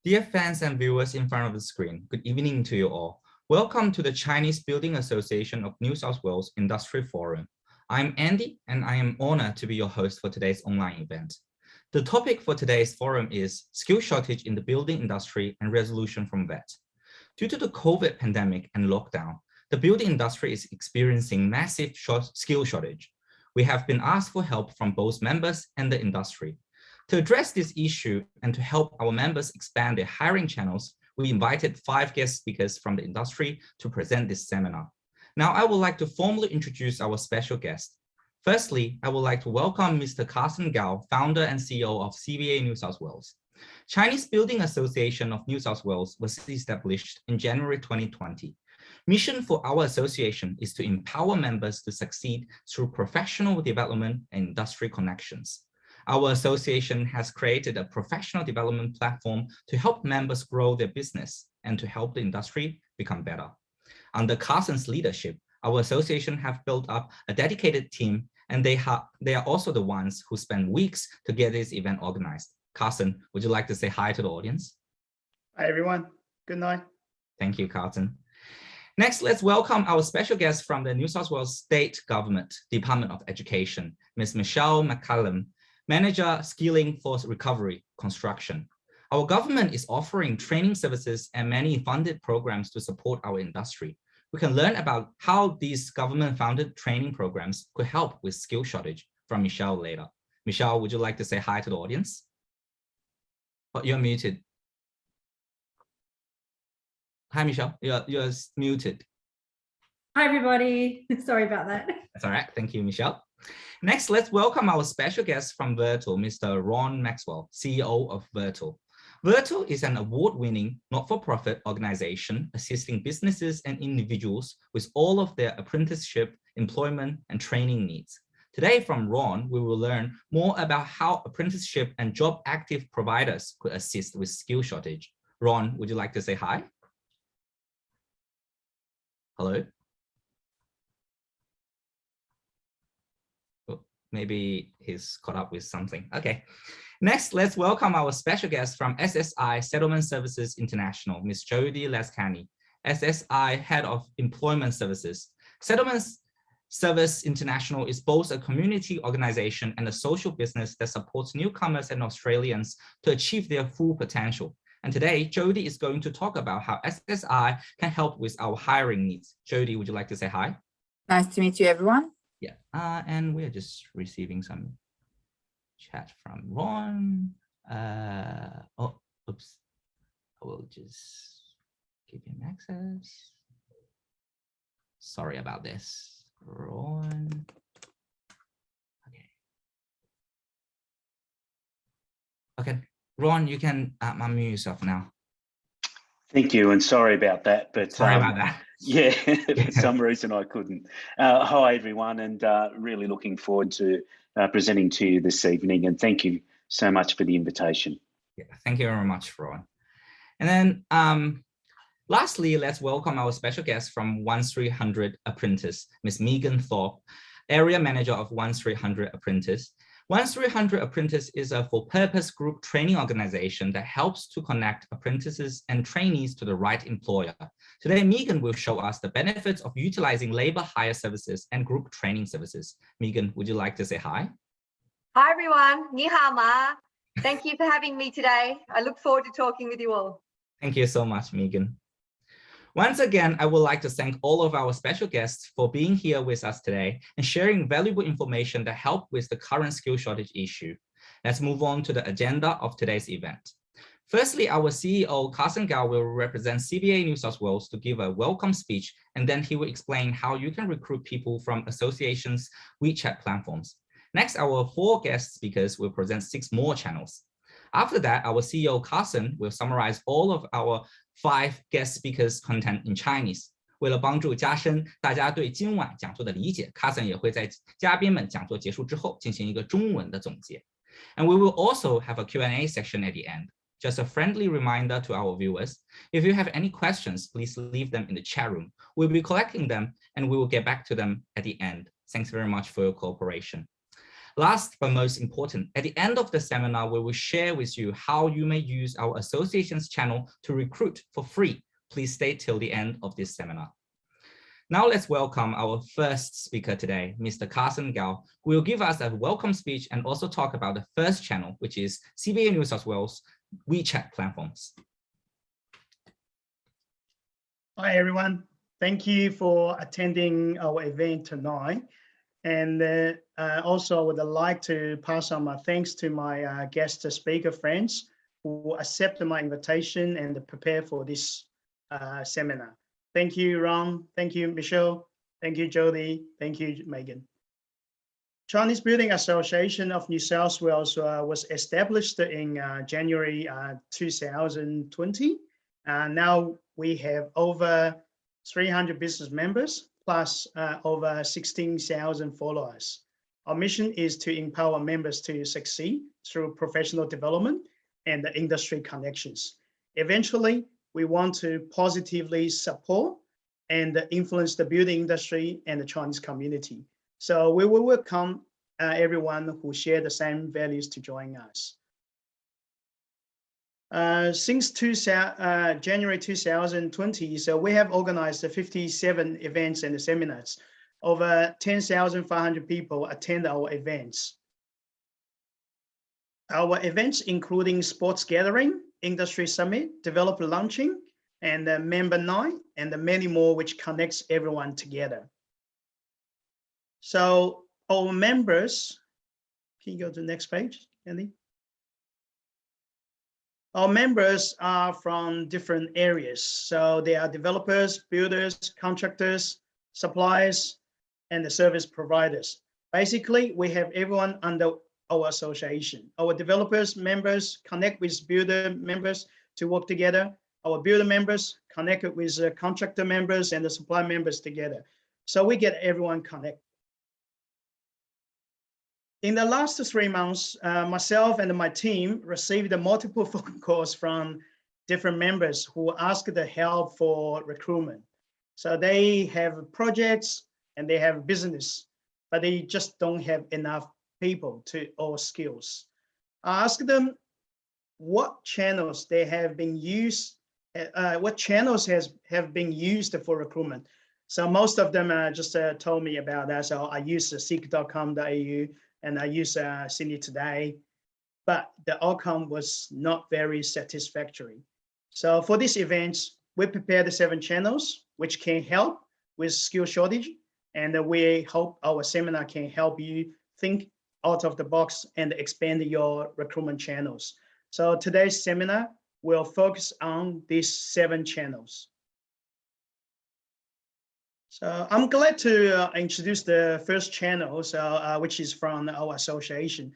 Dear fans and viewers in front of the screen, good evening to you all. Welcome to the Chinese Building Association of New South Wales Industry Forum. I'm Andy, and I am honored to be your host for today's online event. The topic for today's forum is skill shortage in the building industry and resolution from that. Due to the COVID pandemic and lockdown, the building industry is experiencing massive skill shortage. We have been asked for help from both members and the industry. To address this issue and to help our members expand their hiring channels, we invited 5 guest speakers from the industry to present this seminar. Now, I would like to formally introduce our special guest. Firstly, I would like to welcome Mr. Carson Gao, founder and CEO of CBA New South Wales. Chinese Building Association of New South Wales was established in January 2020. Mission for our association is to empower members to succeed through professional development and industry connections. Our association has created a professional development platform to help members grow their business and to help the industry become better. Under Carson's leadership, our association have built up a dedicated team, and they are also the ones who spend weeks to get this event organized. Carson, would you like to say hi to the audience? Hi, everyone. Good night. Thank you, Carson. Next, let's welcome our special guest from the New South Wales State Government Department of Education, Ms. Mccallum, Manager Skilling for Recovery Construction. Our government is offering training services and many funded programs to support our industry. We can learn about how these government-funded training programs could help with skill shortage from Michelle later. Michelle, would you like to say hi to the audience? Oh, you're muted. Hi, Michelle. You're muted. Hi, everybody. Sorry about that. That's all right. Thank you, Michelle. Next, let's welcome our special guest from Virtual, Mr. Ron Maxwell, CEO of Virtual. Virtual is an award-winning, not-for-profit organization assisting businesses and individuals with all of their apprenticeship, employment, and training needs. Today from Ron, we will learn more about how apprenticeship and Jobactive providers could assist with skill shortage. Ron, would you like to say hi? Hello? Oh, maybe he's caught up with something. Okay. Next, let's welcome our special guest from SSI Settlement Services International, Ms. Jody Lascani, SSI Head of Employment Services. Settlement Service International is both a community organization and a social business that supports newcomers and Australians to achieve their full potential. And today, Jody is going to talk about how SSI can help with our hiring needs. Jody, would you like to say hi? Nice to meet you, everyone. Yeah, and we are just receiving some chat from Ron. Oh, oops. I will just give him access. Sorry about this, Ron. Okay. Okay, Ron, you can unmute yourself now. Thank you, and sorry about that. But sorry about that. Yeah, for some reason I couldn't. Hi, everyone, and really looking forward to presenting to you this evening, and thank you so much for the invitation. Yeah, thank you very much, Ron. And then lastly, let's welcome our special guest from 1300 Apprentice, Ms. Megan Thorpe, Area Manager of 1300 Apprentice. 1300 Apprentice is a for-purpose group training organization that helps to connect apprentices and trainees to the right employer. Today, Megan will show us the benefits of utilizing labor hire services and group training services. Megan, would you like to say hi? Hi, everyone. Ni hao ma. Thank you for having me today. I look forward to talking with you all. Thank you so much, Megan. Once again, I would like to thank all of our special guests for being here with us today and sharing valuable information that help with the current skill shortage issue. Let's move on to the agenda of today's event. Firstly, our CEO, Carson Gao, will represent CBA New South Wales to give a welcome speech, and then he will explain how you can recruit people from associations' WeChat platforms. Next, our 4 guest speakers will present 6 more channels. After that, our CEO Carson will summarize all of our 5 guest speakers' content in Chinese. 为了帮助加深大家对今晚讲座的理解 ，Carson 也会在嘉宾们讲座结束之后进行一个中文的总结。And we will also have a Q&A section at the end. Just a friendly reminder to our viewers, if you have any questions, please leave them in the chat room. We'll be collecting them and we will get back to them at the end. Thanks very much for your cooperation. Last but most important, at the end of the seminar, we will share with you how you may use our association's channel to recruit for free. Please stay till the end of this seminar. Now let's welcome our first speaker today, Mr. Carson Gao, who will give us a welcome speech and also talk about the first channel, which is CBA New South Wales WeChat platforms. Hi, everyone. Thank you for attending our event tonight. And also, I would like to pass on my thanks to my guest speaker friends who accepted my invitation and prepare for this seminar. Thank you, Ron. Thank you, Michelle. Thank you, Jody. Thank you, Megan. Chinese Building Association of New South Wales was established in January 2020. Now we have over 300 business members, plus over 16,000 followers. Our mission is to empower members to succeed through professional development and industry connections. Eventually, we want to positively support and influence the building industry and the Chinese community. So we will welcome everyone who share the same values to join us. Since January 2020, so we have organized 57 events and seminars. Over 10,500 people attend our events. Our events including sports gathering, industry summit, developer launching, and member night, and many more which connects everyone together. So our members, can you go to the next page, Andy? Our members are from different areas. So they are developers, builders, contractors, suppliers, and the service providers. Basically, we have everyone under our association. Our developers members connect with builder members to work together. Our builder members connect with contractor members and the supply members together. So we get everyone connected. In the last 3 months, myself and my team received multiple phone calls from different members who asked the help for recruitment. So they have projects and they have business, but they just don't have enough people or skills. I asked them what channels they have been used, what channels have been used for recruitment. So most of them just told me about that. So I use seek.com.au and I use Sydney Today, but the outcome was not very satisfactory. So for this event, we prepared 7 channels which can help with skill shortage, and we hope our seminar can help you think out of the box and expand your recruitment channels. So today's seminar will focus on these 7 channels. So I'm glad to introduce the first channel, which is from our association.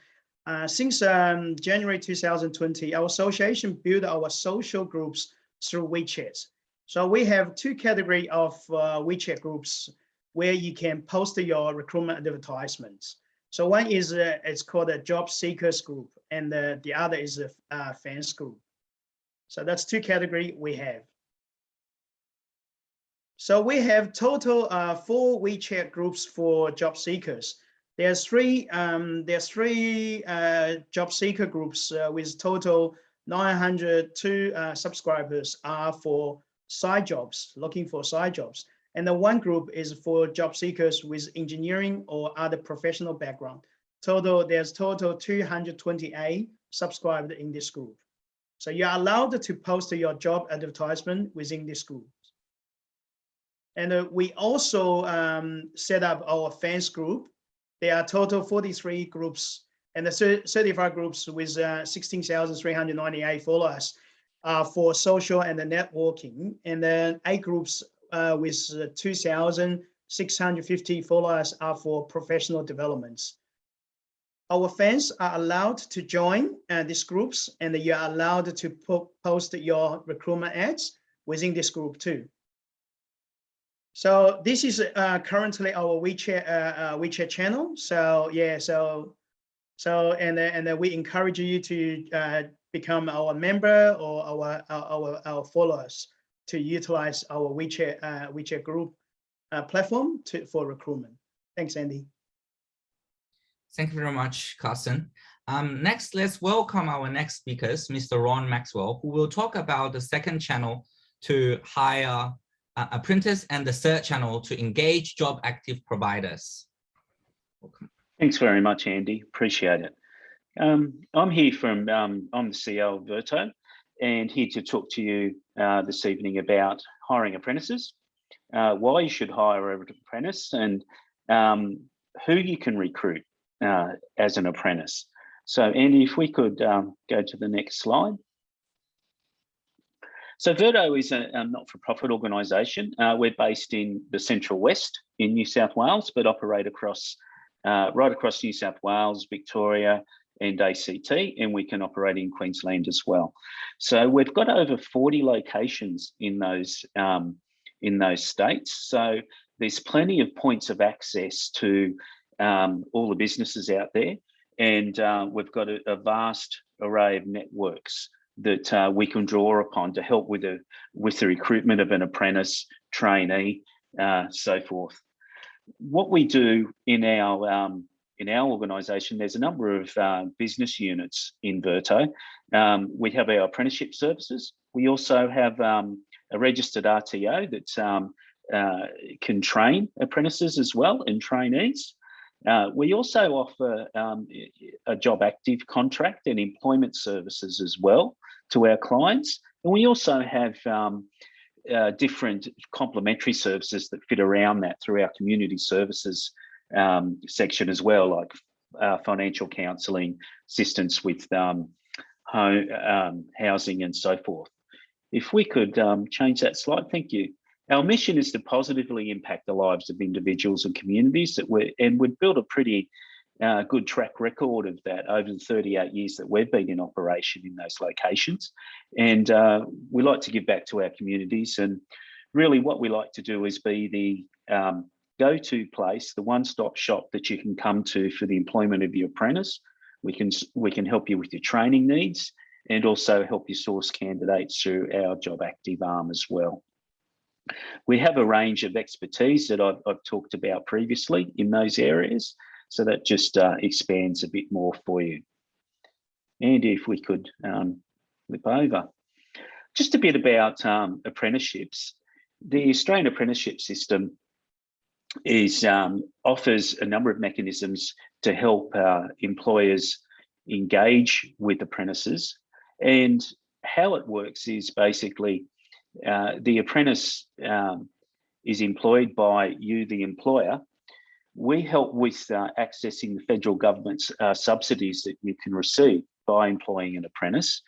Since January 2020, our association built our social groups through WeChat. So we have 2 categories of WeChat groups where you can post your recruitment advertisements. So one is it's called a job seekers group, and the other is a fans group. So that's 2 categories we have. So we have total 4 WeChat groups for job seekers. There's 3 job seeker groups with total 902 subscribers are for side jobs, looking for side jobs. And the 1 group is for job seekers with engineering or other professional background. There's total 228 subscribed in this group. So you're allowed to post your job advertisement within this group. And we also set up our fans group. There are total 43 groups and the 35 groups with 16,398 followers for social and networking. And then 8 groups with 2,650 followers are for professional developments. Our fans are allowed to join these groups, and you're allowed to post your recruitment ads within this group too. So this is currently our WeChat channel. So yeah, and we encourage you to become our member or our followers to utilize our WeChat group platform for recruitment. Thanks, Andy. Thank you very much, Carson. Next, let's welcome our next speakers, Mr. Ron Maxwell, who will talk about the second channel to hire apprentice and the third channel to engage Jobactive providers. Welcome. Thanks very much, Andy. Appreciate it. I'm here from, I'm the CEO of Verto, and here to talk to you this evening about hiring apprentices, why you should hire an apprentice, and who you can recruit as an apprentice. So Andy, if we could go to the next slide. So Verto is a not-for-profit organisation. We're based in the Central West in New South Wales, but operate across right across New South Wales, Victoria, and ACT, and we can operate in Queensland as well. So we've got over 40 locations in those states. So there's plenty of points of access to all the businesses out there, and we've got a vast array of networks that we can draw upon to help with the recruitment of an apprentice, trainee, so forth. What we do in our organisation, there's a number of business units in Verto. We have our apprenticeship services. We also have a registered RTO that can train apprentices as well and trainees. We also offer a Jobactive contract and employment services as well to our clients. And we also have different complementary services that fit around that through our community services section as well, like financial counselling, assistance with housing and so forth. If we could change that slide, thank you. Our mission is to positively impact the lives of individuals and communities and we've built a pretty good track record of that over the 38 years that we've been in operation in those locations. And we like to give back to our communities, and really what we like to do is be the go-to place, the one-stop shop that you can come to for the employment of your apprentice. We can help you with your training needs and also help you source candidates through our Jobactive arm as well. We have a range of expertise that I've talked about previously in those areas, so that just expands a bit more for you. Andy, if we could flip over. Just a bit about apprenticeships. The Australian apprenticeship system offers a number of mechanisms to help employers engage with apprentices. And how it works is basically the apprentice is employed by you, the employer. We help with accessing the federal government's subsidies that you can receive by employing an apprentice.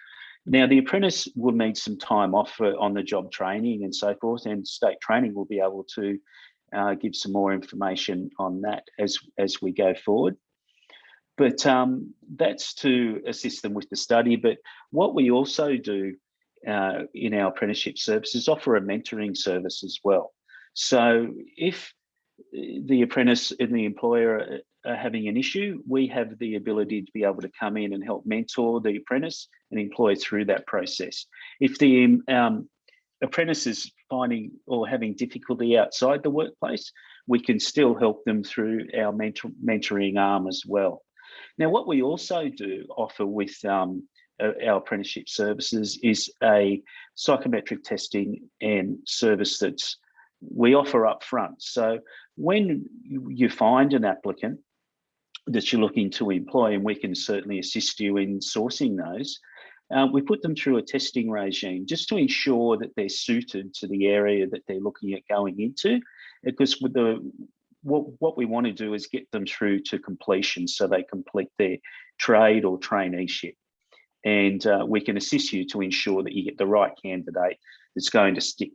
Now, the apprentice will need some time off on the job training and so forth, and state training will be able to give some more information on that as we go forward. But that's to assist them with the study. But what we also do in our apprenticeship services, offer a mentoring service as well. So if the apprentice and the employer are having an issue, we have the ability to be able to come in and help mentor the apprentice and employer through that process. If the apprentice is finding or having difficulty outside the workplace, we can still help them through our mentoring arm as well. Now, what we also do offer with our apprenticeship services is a psychometric testing and service that's we offer up front. So when you find an applicant that you're looking to employ, and we can certainly assist you in sourcing those, we put them through a testing regime just to ensure that they're suited to the area that they're looking at going into, because with what we want to do is get them through to completion so they complete their trade or traineeship. And we can assist you to ensure that you get the right candidate that's going to stick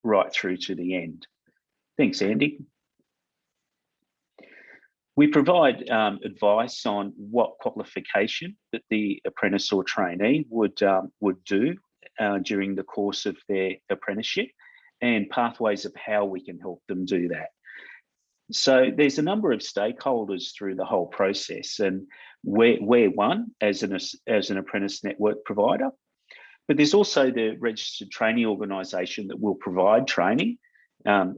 right through to the end. Thanks, Andy. We provide advice on what qualification that the apprentice or trainee would do during the course of their apprenticeship, and pathways of how we can help them do that. So there's a number of stakeholders through the whole process, and we're one as an apprentice network provider. But there's also the registered training organisation that will provide training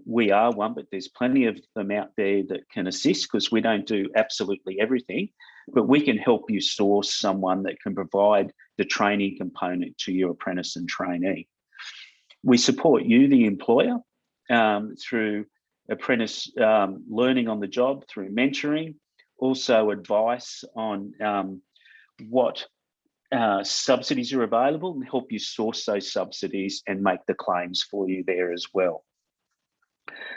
We are one, but there's plenty of them out there that can assist, because we don't do absolutely everything, but we can help you source someone that can provide the training component to your apprentice and trainee. We support you, the employer, through apprentice learning on the job, through mentoring, also advice on what subsidies are available, and help you source those subsidies and make the claims for you there as well.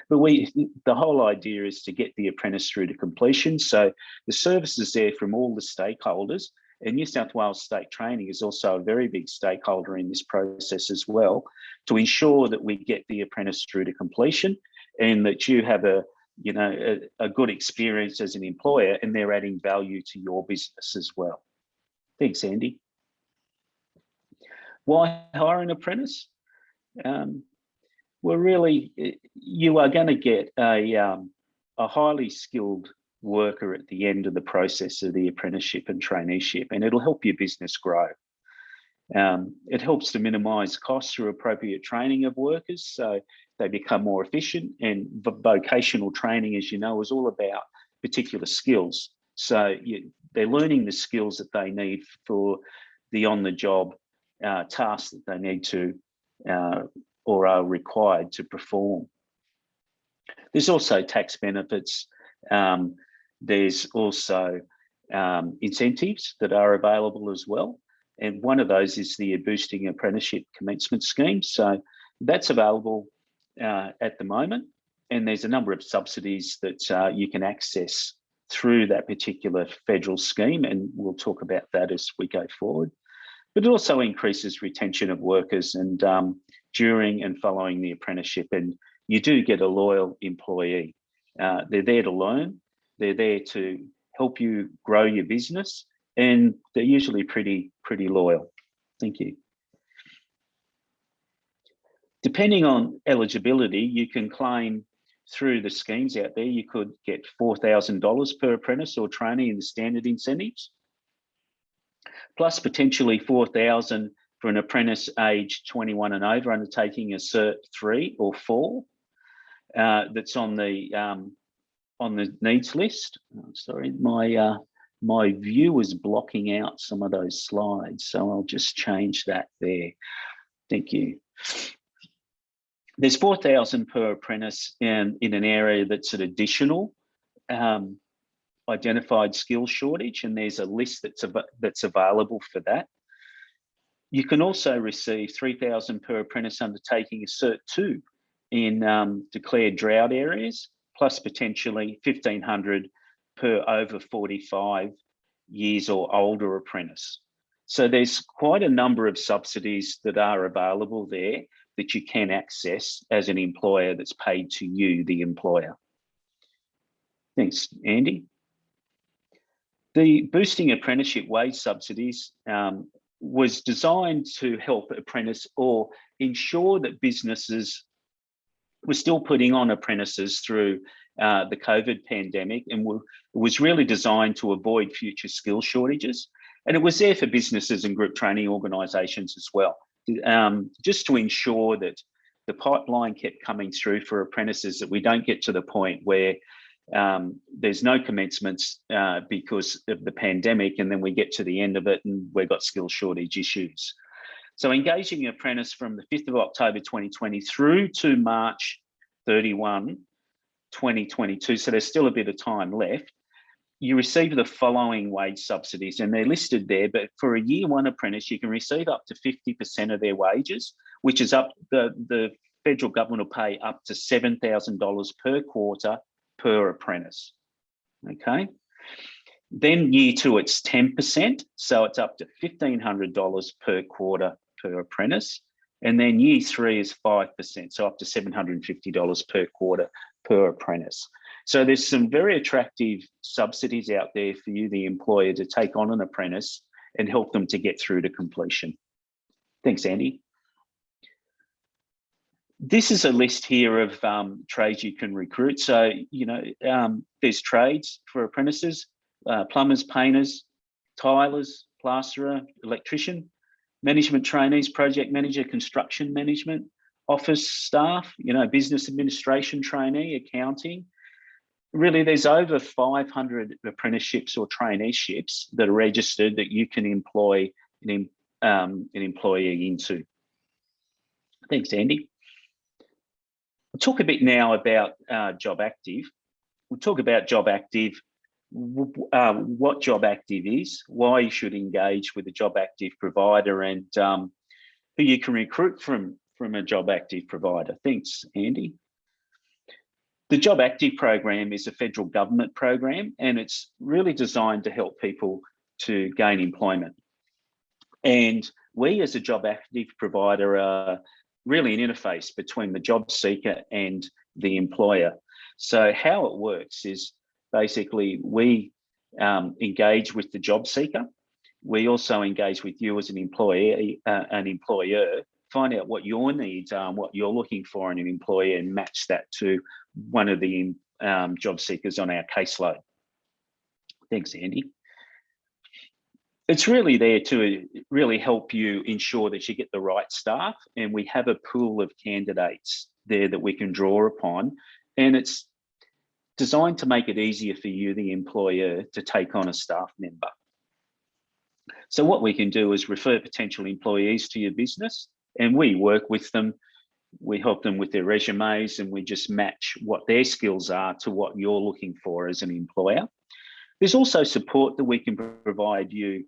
But the whole idea is to get the apprentice through to completion. So the service is there from all the stakeholders, and New South Wales State Training is also a very big stakeholder in this process as well, to ensure that we get the apprentice through to completion and that you have a good experience as an employer, and they're adding value to your business as well. Thanks, Andy. Why hire an apprentice? Well, really, you are going to get a highly skilled worker at the end of the process of the apprenticeship and traineeship, and it'll help your business grow. It helps to minimise costs through appropriate training of workers, so they become more efficient. And vocational training, as you know, is all about particular skills. So they're learning the skills that they need for the on-the-job tasks that they need to or are required to perform. There's also tax benefits. There's also incentives that are available as well. And one of those is the Boosting Apprenticeship Commencement Scheme. So that's available at the moment. And there's a number of subsidies that you can access through that particular federal scheme. And we'll talk about that as we go forward. But it also increases retention of workers and during and following the apprenticeship. And you do get a loyal employee. They're there to learn. They're there to help you grow your business. And they're usually pretty loyal. Thank you. Depending on eligibility, you can claim through the schemes out there. You could get $4,000 per apprentice or trainee in the standard incentives, plus potentially $4,000 for an apprentice aged 21 and over undertaking a Cert 3 or 4 that's on the needs list. Oh, sorry, my view is blocking out some of those slides, so I'll just change that there. Thank you. There's $4,000 per apprentice in an area that's an additional identified skill shortage, and there's a list that's available for that. You can also receive $3,000 per apprentice undertaking a Cert 2 in declared drought areas, plus potentially $1,500 per over 45 years or older apprentice. So there's quite a number of subsidies that are available there that you can access as an employer that's paid to you, the employer. Thanks, Andy. The Boosting Apprenticeship Wage Subsidies was designed to help apprentice or ensure that businesses were still putting on apprentices through the COVID pandemic, and was really designed to avoid future skill shortages. And it was there for businesses and group training organisations as well, just to ensure that the pipeline kept coming through for apprentices, that we don't get to the point where there's no commencements because of the pandemic, and then we get to the end of it and we've got skill shortage issues. So engaging an apprentice from the 5th of October 2020 through to March 31, 2022, so there's still a bit of time left, you receive the following wage subsidies, and they're listed there. But for a year one apprentice, you can receive up to 50% of their wages, which is up, the federal government will pay up to $7,000 per quarter per apprentice. Okay. Then year two, it's 10%, so it's up to $1,500 per quarter per apprentice. And then year three is 5%, so up to $750 per quarter per apprentice. So there's some very attractive subsidies out there for you, the employer, to take on an apprentice and help them to get through to completion. Thanks, Andy. This is a list here of trades you can recruit. So, you know, there's trades for apprentices, plumbers, painters, tilers, plasterer, electrician, management trainees, project manager, construction management, office staff, business administration trainee, accounting. Really, there's over 500 apprenticeships or traineeships that are registered that you can employ an employee into. Thanks, Andy. We'll talk a bit now about Jobactive. We'll talk about Jobactive, what Jobactive is, why you should engage with a Jobactive provider, and who you can recruit from a Jobactive provider. Thanks, Andy. The Jobactive program is a federal government program, and it's really designed to help people to gain employment. And we as a Jobactive provider are really an interface between the job seeker and the employer. So how it works is basically we engage with the job seeker. We also engage with you as an employer, find out what your needs are and what you're looking for in an employer, and match that to one of the job seekers on our caseload. Thanks, Andy. It's really there to really help you ensure that you get the right staff, and we have a pool of candidates there that we can draw upon, and it's designed to make it easier for you, the employer, to take on a staff member. So what we can do is refer potential employees to your business, and we work with them. We help them with their resumes, and we just match what their skills are to what you're looking for as an employer. There's also support that we can provide you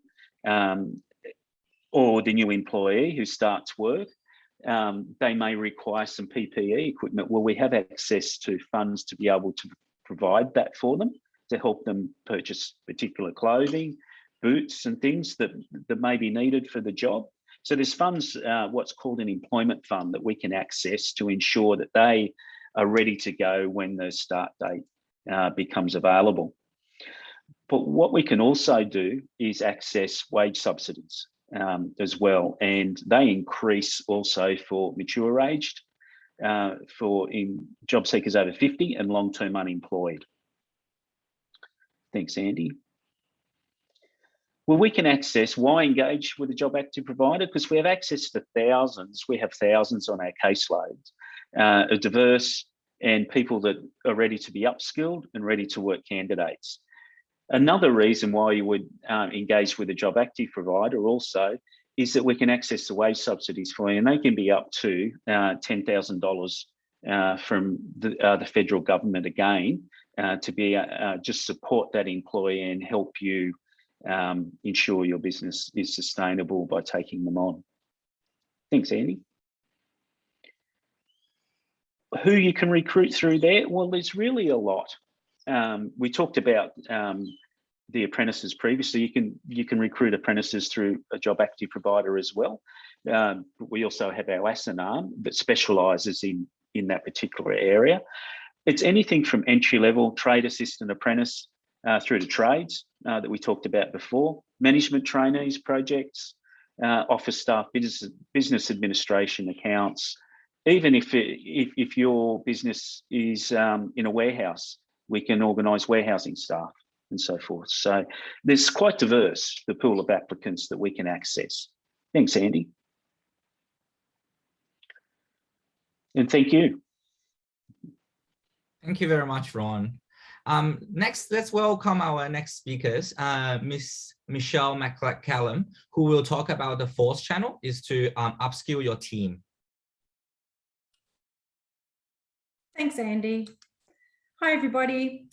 or the new employee who starts work. They may require some PPE equipment. Well, we have access to funds to be able to provide that for them, to help them purchase particular clothing, boots and things that may be needed for the job. So there's funds, what's called an employment fund, that we can access to ensure that they are ready to go when the start date becomes available. But what we can also do is access wage subsidies as well, and they increase also for mature aged, for job seekers over 50 and long-term unemployed. Thanks, Andy. Well, we can access, why engage with a Jobactive provider? Because we have access to thousands. We have thousands on our caseloads, are diverse and people that are ready to be upskilled and ready to work candidates. Another reason why you would engage with a Jobactive provider also is that we can access the wage subsidies for you, and they can be up to $10,000 from the federal government again, to be just support that employee and help you ensure your business is sustainable by taking them on. Thanks, Andy. Who you can recruit through there? Well, there's really a lot. We talked about the apprentices previously. You can recruit apprentices through a Jobactive provider as well. But we also have our ASIN arm that specialises in that particular area. It's anything from entry-level trade assistant apprentice through to trades that we talked about before, management trainees, projects, office staff, business administration, accounts. Even if your business is in a warehouse, we can organise warehousing staff and so forth. So there's quite diverse, the pool of applicants that we can access. Thanks, Andy. And thank you. Thank you very much, Ron. Next, let's welcome our next speakers, Miss Michelle Mccallum, who will talk about the fourth channel is to upskill your team. Thanks, Andy. Hi, everybody.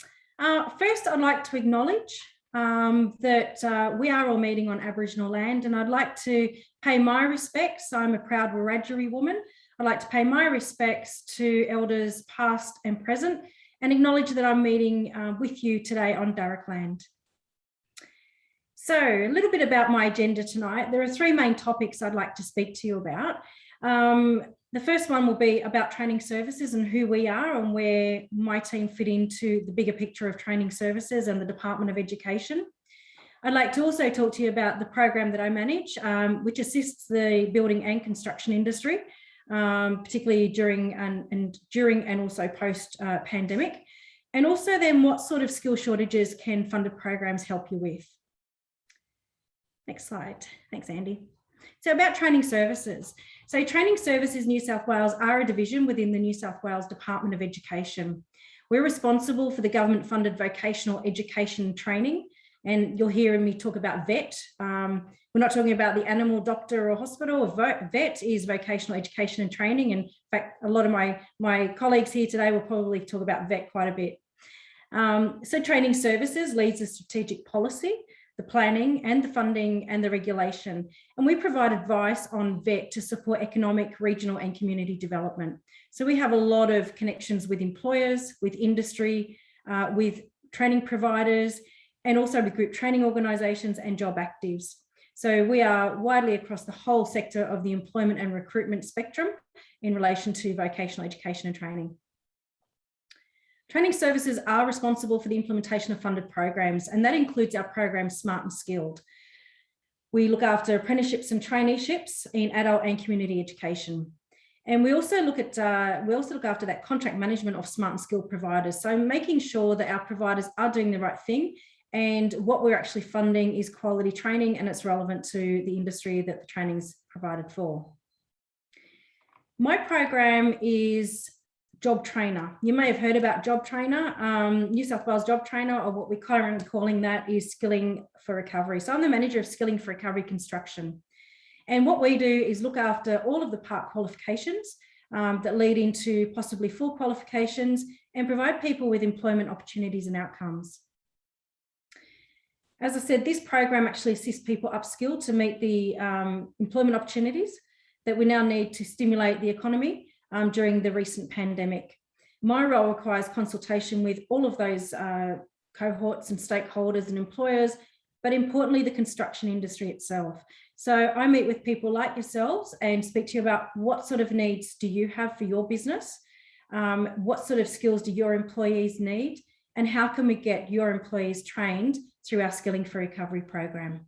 First, I'd like to acknowledge that we are all meeting on Aboriginal land, and I'd like to pay my respects. I'm a proud Wiradjuri woman. I'd like to pay my respects to elders past and present, and acknowledge that I'm meeting with you today on Darug land. So a little bit about my agenda tonight. There are three main topics I'd like to speak to you about. The first one will be about training services and who we are and where my team fit into the bigger picture of training services and the Department of Education. I'd like to also talk to you about the program that I manage, which assists the building and construction industry, particularly during and also post pandemic, and also then what sort of skill shortages can funded programs help you with. Next slide. Thanks, Andy. So about training services. So Training Services New South Wales are a division within the New South Wales Department of Education. We're responsible for the government-funded vocational education training, and you'll hear me talk about VET. We're not talking about the animal doctor or hospital. VET is vocational education and training. And in fact, a lot of my colleagues here today will probably talk about VET quite a bit. So Training Services leads the strategic policy, the planning and the funding and the regulation. And we provide advice on VET to support economic, regional and community development. So we have a lot of connections with employers, with industry, with training providers, and also with group training organisations and Jobactives. So we are widely across the whole sector of the employment and recruitment spectrum in relation to vocational education and training. Training services are responsible for the implementation of funded programs, and that includes our program Smart and Skilled. We look after apprenticeships and traineeships in adult and community education. And we also look after that contract management of smart and skilled providers. So making sure that our providers are doing the right thing, and what we're actually funding is quality training, and it's relevant to the industry that the training is provided for. My program is Job Trainer. You may have heard about Job Trainer. New South Wales Job Trainer, or what we're currently calling that, is Skilling for Recovery. So I'm the manager of Skilling for Recovery Construction. And what we do is look after all of the part qualifications that lead into possibly full qualifications, and provide people with employment opportunities and outcomes. As I said, this program actually assists people upskill to meet the employment opportunities that we now need to stimulate the economy during the recent pandemic. My role requires consultation with all of those cohorts and stakeholders and employers, but importantly, the construction industry itself. So I meet with people like yourselves and speak to you about what sort of needs do you have for your business, what sort of skills do your employees need, and how can we get your employees trained through our Skilling for Recovery program.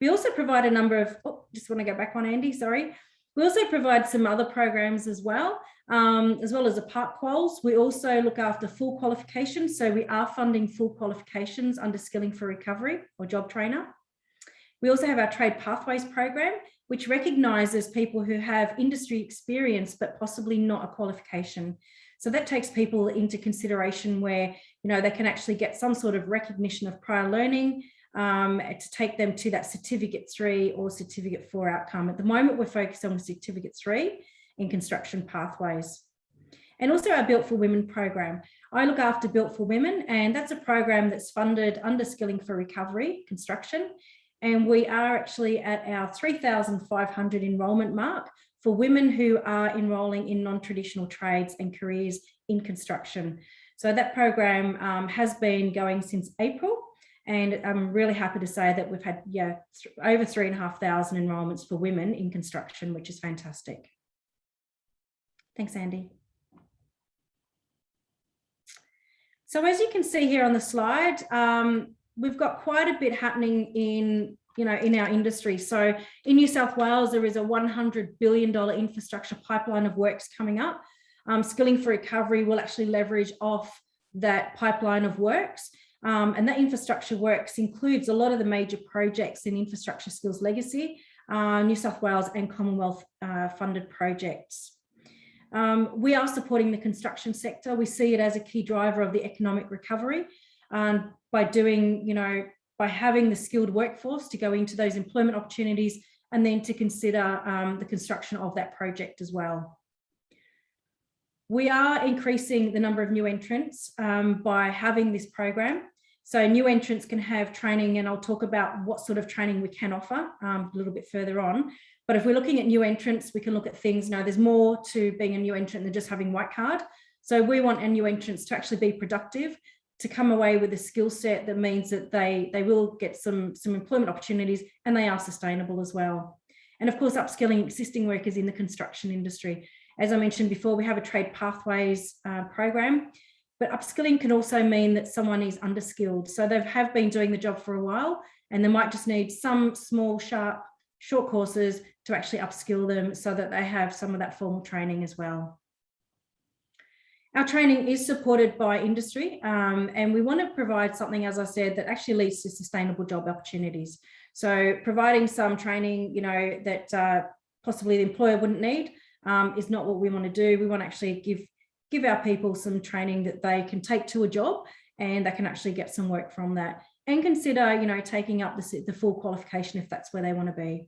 We also provide a number of, just want to go back one, Andy, sorry. We also provide some other programs as well as the part quals. We also look after full qualifications. So we are funding full qualifications under Skilling for Recovery or Job Trainer. We also have our Trade Pathways program, which recognises people who have industry experience, but possibly not a qualification. So that takes people into consideration where, you know, they can actually get some sort of recognition of prior learning to take them to that Certificate 3 or Certificate 4 outcome. At the moment, we're focused on Certificate 3 in construction pathways. And also our Built for Women program. I look after Built for Women, and that's a program that's funded under Skilling for Recovery construction. And we are actually at our 3,500 enrolment mark for women who are enrolling in non-traditional trades and careers in construction. So that program has been going since April, and I'm really happy to say that we've had over 3,500 enrolments for women in construction, which is fantastic. Thanks, Andy. So as you can see here on the slide, we've got quite a bit happening in our industry. So in New South Wales, there is a $100 billion infrastructure pipeline of works coming up. Skilling for Recovery will actually leverage off that pipeline of works. And that infrastructure works includes a lot of the major projects in infrastructure skills legacy, New South Wales and Commonwealth funded projects. We are supporting the construction sector. We see it as a key driver of the economic recovery by having the skilled workforce to go into those employment opportunities, and then to consider the construction of that project as well. We are increasing the number of new entrants by having this program. So new entrants can have training, and I'll talk about what sort of training we can offer a little bit further on. But if we're looking at new entrants, we can look at things, there's more to being a new entrant than just having white card. So we want our new entrants to actually be productive, to come away with a skill set that means that they will get some employment opportunities, and they are sustainable as well. And of course, upskilling existing workers in the construction industry. As I mentioned before, we have a Trade Pathways program, but upskilling can also mean that someone is underskilled. So they have been doing the job for a while, and they might just need some small, short courses to actually upskill them so that they have some of that formal training as well. Our training is supported by industry, and we want to provide something, as I said, that actually leads to sustainable job opportunities. So providing some training, you know, that possibly the employer wouldn't need is not what we want to do. We want to actually give our people some training that they can take to a job and they can actually get some work from that, and consider, you know, taking up the full qualification if that's where they want to be.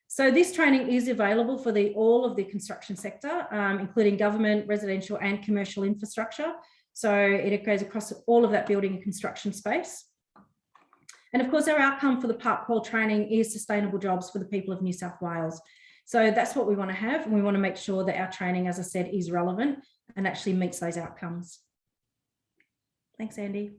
So this training is available for all of the construction sector, including government, residential and commercial infrastructure. So it goes across all of that building and construction space. And of course, our outcome for the part qual training is sustainable jobs for the people of New South Wales. So that's what we want to have. And we want to make sure that our training, as I said, is relevant and actually meets those outcomes. Thanks, Andy.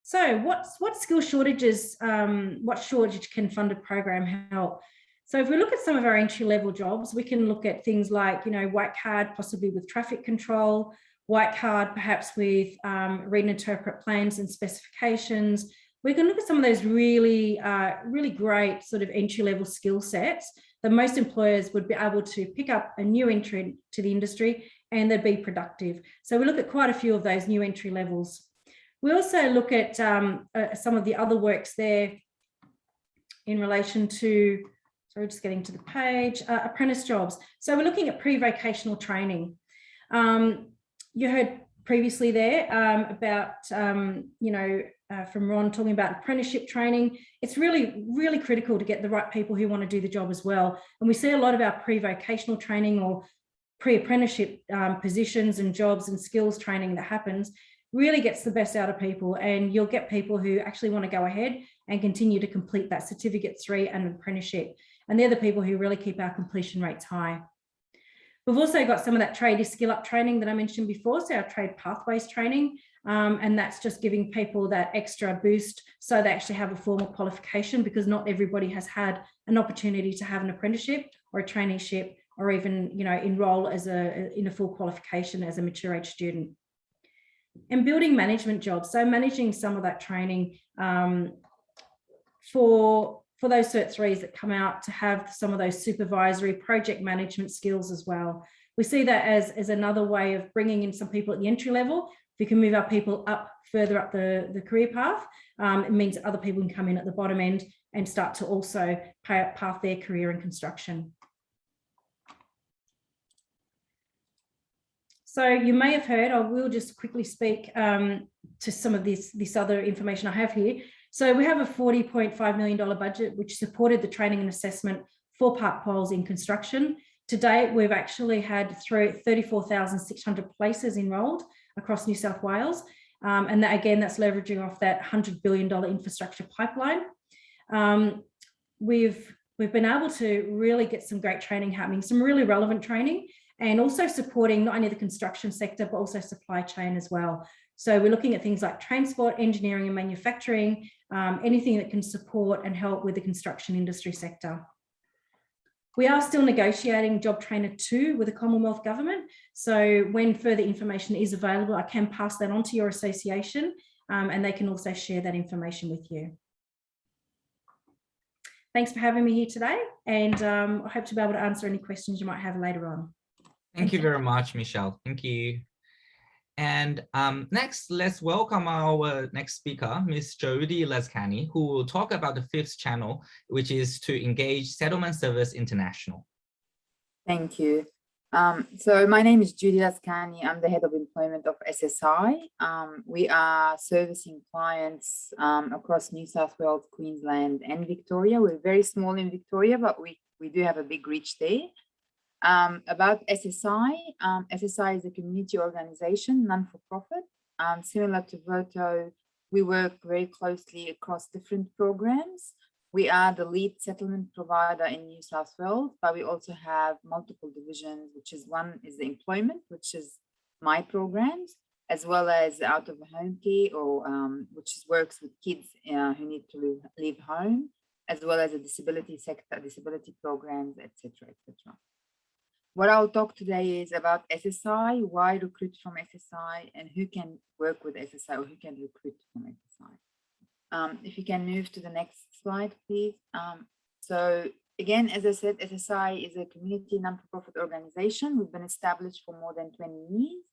So what skill shortages, what shortage can funded program help? So if we look at some of our entry-level jobs, we can look at things like, you know, white card, possibly with traffic control, white card, perhaps with read and interpret plans and specifications. We can look at some of those really, really great sort of entry-level skill sets that most employers would be able to pick up a new entry to the industry and they'd be productive. So we look at quite a few of those new entry levels. We also look at some of the other works there in relation to, sorry, just getting to the page, apprentice jobs. So we're looking at pre-vocational training. You heard previously there about, you know, from Ron talking about apprenticeship training. It's really, really critical to get the right people who want to do the job as well. And we see a lot of our pre-vocational training or pre-apprenticeship positions and jobs and skills training that happens really gets the best out of people, and you'll get people who actually want to go ahead and continue to complete that Certificate 3 and apprenticeship. And they're the people who really keep our completion rates high. We've also got some of that trade skill up training that I mentioned before, so our trade pathways training, and that's just giving people that extra boost so they actually have a formal qualification, because not everybody has had an opportunity to have an apprenticeship or a traineeship, or even, you know, enroll as in a full qualification as a mature age student. And building management jobs, so managing some of that training for those Cert 3s that come out, to have some of those supervisory project management skills as well. We see that as another way of bringing in some people at the entry level. If we can move our people up further up the career path, it means that other people can come in at the bottom end and start to also path their career in construction. So you may have heard, I will just quickly speak to some of this other information I have here. So we have a $40.5 million budget, which supported the training and assessment for part quals in construction. To date, we've actually had 34,600 places enrolled across New South Wales. And that, again, that's leveraging off that $100 billion infrastructure pipeline. We've been able to really get some great training happening, some really relevant training, and also supporting not only the construction sector, but also supply chain as well. So we're looking at things like transport, engineering and manufacturing, anything that can support and help with the construction industry sector. We are still negotiating Job Trainer 2 with the Commonwealth Government. So when further information is available, I can pass that on to your association, and they can also share that information with you. Thanks for having me here today, and I hope to be able to answer any questions you might have later on. Thank you very much, Michelle. Thank you. And next, let's welcome our next speaker, Ms. Jody Lascani, who will talk about the 5th channel, which is to engage Settlement Service International. Thank you. So my name is Judy Lascani. I'm the head of employment of SSI. We are servicing clients across New South Wales, Queensland, and Victoria. We're very small in Victoria, but we do have a big reach there. About SSI, SSI is a community organization, non-for-profit. Similar to Voto, we work very closely across different programs. We are the lead settlement provider in New South Wales, but we also have multiple divisions, which is one is the employment, which is my programs, as well as out of home care, or which works with kids who need to leave home, as well as the disability sector, disability programs, etc., etc. What I'll talk today is about SSI, why recruit from SSI, and who can work with SSI, or who can recruit from SSI. If you can move to the next slide, please. So again, as I said, SSI is a community non-profit organization. We've been established for more than 20 years.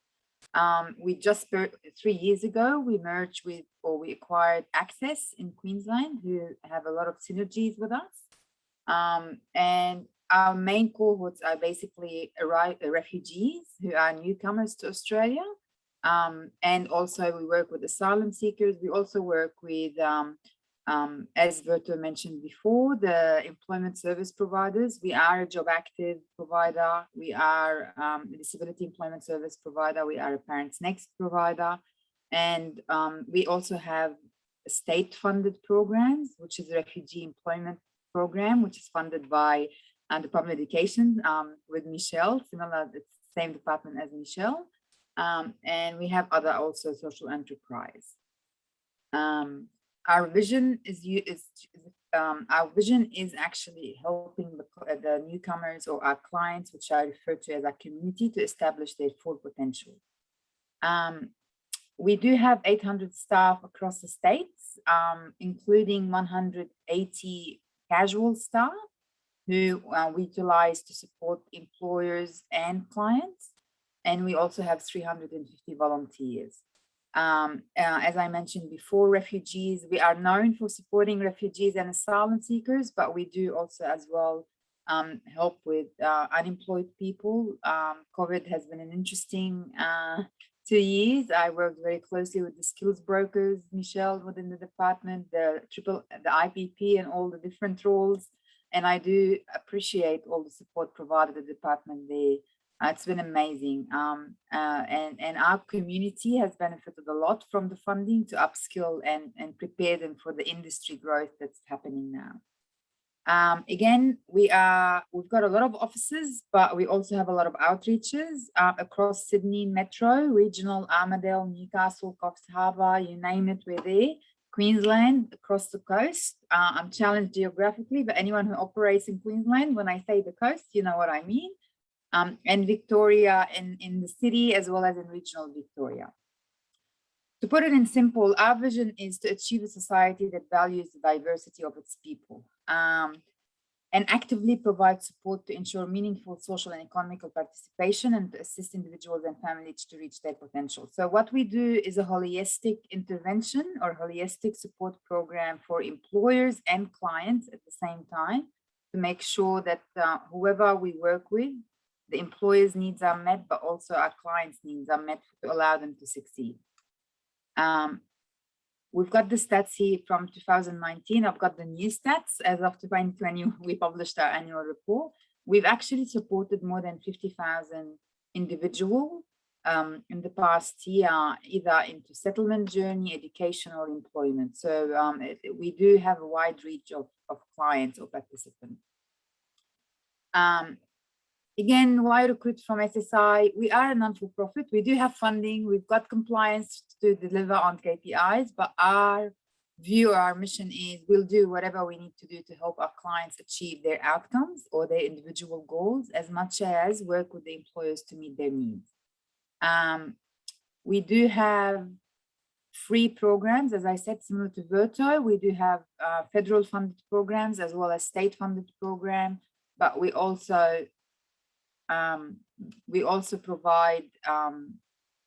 We just 3 years ago, we merged with, or we acquired Access in Queensland, who have a lot of synergies with us. And our main cohorts are basically refugees who are newcomers to Australia. And also we work with asylum seekers. We also work with, as Berto mentioned before, the employment service providers. We are a Jobactive provider. We are a disability employment service provider. We are a Parents Next provider. And we also have state-funded programs, which is a refugee employment program, which is funded by Department of Education with Michelle, similar, the same department as Michelle. And we have other also social enterprise. Our vision is actually helping the newcomers or our clients, which I refer to as our community, to establish their full potential. We do have 800 staff across the states, including 180 casual staff who we utilize to support employers and clients. And we also have 350 volunteers. As I mentioned before, refugees, we are known for supporting refugees and asylum seekers, but we do also as well help with unemployed people. COVID has been an interesting 2 years. I worked very closely with the skills brokers, Michelle, within the department, the IPP and all the different roles. And I do appreciate all the support provided the department there. It's been amazing. And our community has benefited a lot from the funding to upskill and prepare them for the industry growth that's happening now. Again, we've got a lot of offices, but we also have a lot of outreaches across Sydney Metro, Regional, Armidale, Newcastle, Coffs Harbour, you name it, we're there. Queensland, across the coast. I'm challenged geographically, but anyone who operates in Queensland, when I say the coast, you know what I mean. And Victoria in the city, as well as in regional Victoria. To put it in simple, our vision is to achieve a society that values the diversity of its people and actively provide support to ensure meaningful social and economical participation and to assist individuals and families to reach their potential. So what we do is a holistic intervention or holistic support program for employers and clients at the same time to make sure that whoever we work with, the employers' needs are met, but also our clients' needs are met to allow them to succeed. We've got the stats here from 2019. I've got the new stats. As of 2020, we published our annual report. We've actually supported more than 50,000 individuals in the past year, either into settlement journey, education, or employment. So we do have a wide reach of clients or participants. Again, why recruit from SSI? We are a non-for-profit. We do have funding. We've got compliance to deliver on KPIs, but our view, our mission is we'll do whatever we need to do to help our clients achieve their outcomes or their individual goals, as much as work with the employers to meet their needs. We do have free programs, as I said, similar to Verto. We do have federal funded programs as well as state funded program, but we also provide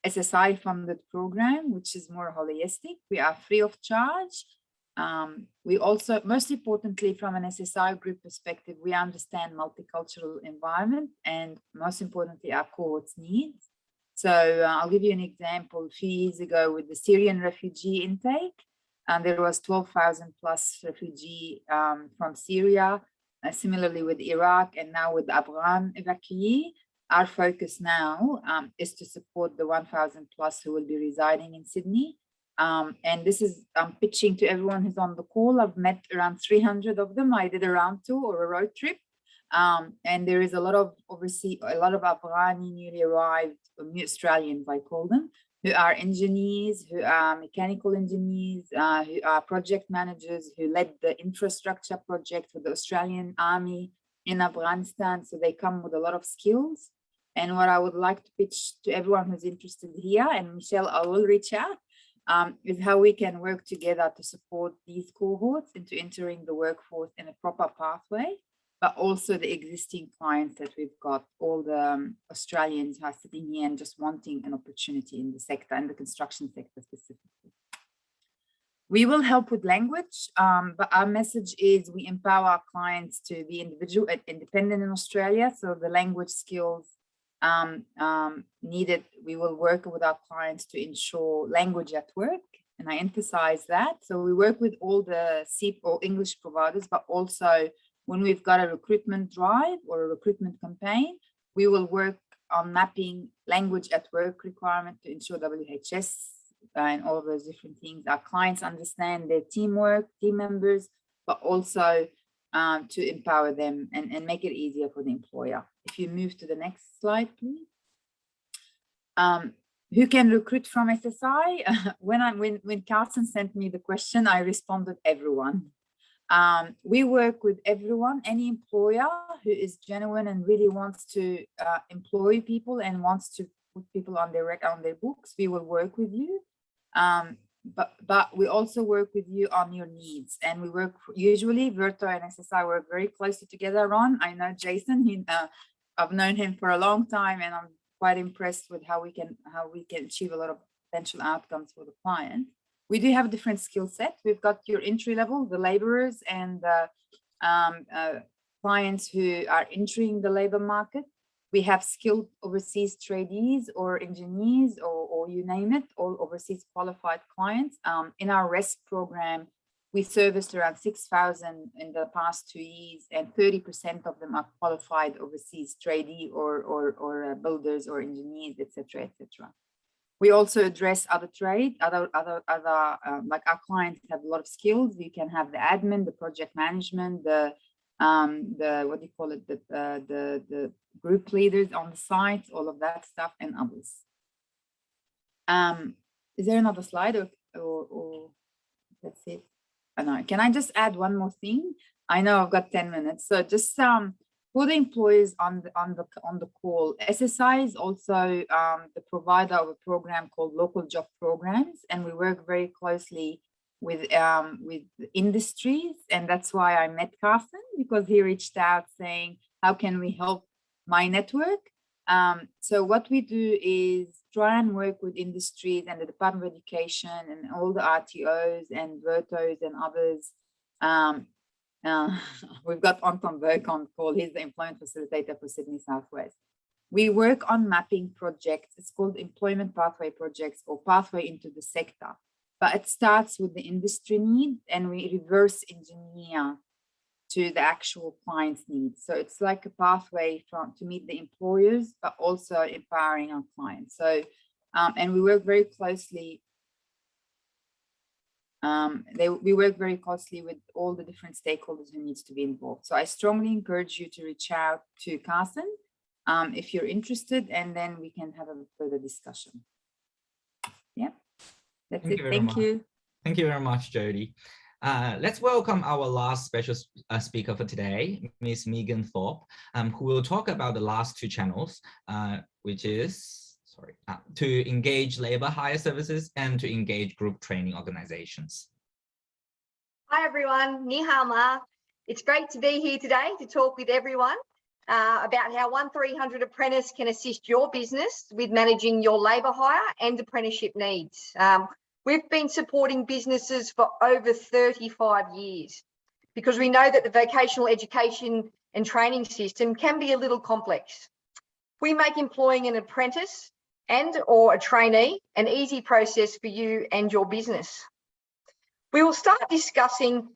SSI funded program, which is more holistic. We are free of charge. We also, most importantly, from an SSI group perspective, we understand multicultural environment and most importantly, our cohort's needs. So I'll give you an example. A few years ago with the Syrian refugee intake, and there was 12,000 plus refugee from Syria. Similarly with Iraq and now with the Afghan evacuee, our focus now is to support the 1,000 plus who will be residing in Sydney. And this is, I'm pitching to everyone who's on the call. I've met around 300 of them. I did a round tour or a road trip. And there is a lot of Afghani newly arrived, new Australians, I call them, who are engineers, who are mechanical engineers, who are project managers, who led the infrastructure project for the Australian Army in Afghanistan. So they come with a lot of skills. And what I would like to pitch to everyone who's interested here, and Michelle, I will reach out, is how we can work together to support these cohorts into entering the workforce in a proper pathway. but also the existing clients that we've got, all the Australians who are sitting here and just wanting an opportunity in the sector, and the construction sector specifically. We will help with language, but our message is we empower our clients to be individual and independent in Australia. So the language skills needed, we will work with our clients to ensure language at work. And I emphasize that. So we work with all the SEEP or English providers, but also when we've got a recruitment drive or a recruitment campaign, we will work on mapping language at work requirement to ensure WHS and all those different things. Our clients understand their teamwork, team members, but also to empower them and make it easier for the employer. If you move to the next slide, please. Who can recruit from SSI? When Carson sent me the question, I responded everyone. We work with everyone, any employer who is genuine and really wants to employ people and wants to put people on their books. We will work with you. But we also work with you on your needs, and we work usually Verto and SSI work very closely together. Ron, I know Jason, I've known him for a long time, and I'm quite impressed with how we can achieve a lot of potential outcomes for the client. We do have different skill sets. We've got your entry level, the laborers, and the clients who are entering the labor market. We have skilled overseas tradies or engineers or you name it, all overseas qualified clients. In our REST program, we serviced around 6,000 in the past 2 years, and 30% of them are qualified overseas tradie or builders or engineers, etc., etc. We also address other trade, like our clients have a lot of skills. We can have the admin, the project management, the what do you call it, the group leaders on the site, all of that stuff, and others. Is there another slide or that's it? I know. Can I just add one more thing? I know I've got 10 minutes. So just for the employees on the call, SSI is also the provider of a program called Local Job Programs, and we work very closely with industries, and that's why I met Carson, because he reached out saying, how can we help my network? So what we do is try and work with industries and the Department of Education and all the RTOs and Vertos and others. We've got Anton Burke on call. He's the employment facilitator for Sydney Southwest. We work on mapping projects. It's called employment pathway projects or pathway into the sector. But it starts with the industry need, and we reverse engineer to the actual client's needs. So it's like a pathway to meet the employers, but also empowering our clients. So, and we work very closely. We work very closely with all the different stakeholders who needs to be involved. So I strongly encourage you to reach out to Carson if you're interested, and then we can have a further discussion. Yeah. That's it. Thank you. Thank you very much, Jody. Let's welcome our last special speaker for today, Ms. Megan Thorpe, who will talk about the last two channels, which is, to engage labor hire services and to engage group training organizations. Hi, everyone. Ni hao ma. It's great to be here today to talk with everyone about how 1300 Apprentice can assist your business with managing your labour hire and apprenticeship needs. We've been supporting businesses for over 35 years because we know that the vocational education and training system can be a little complex. We make employing an apprentice or a trainee an easy process for you and your business. We will start discussing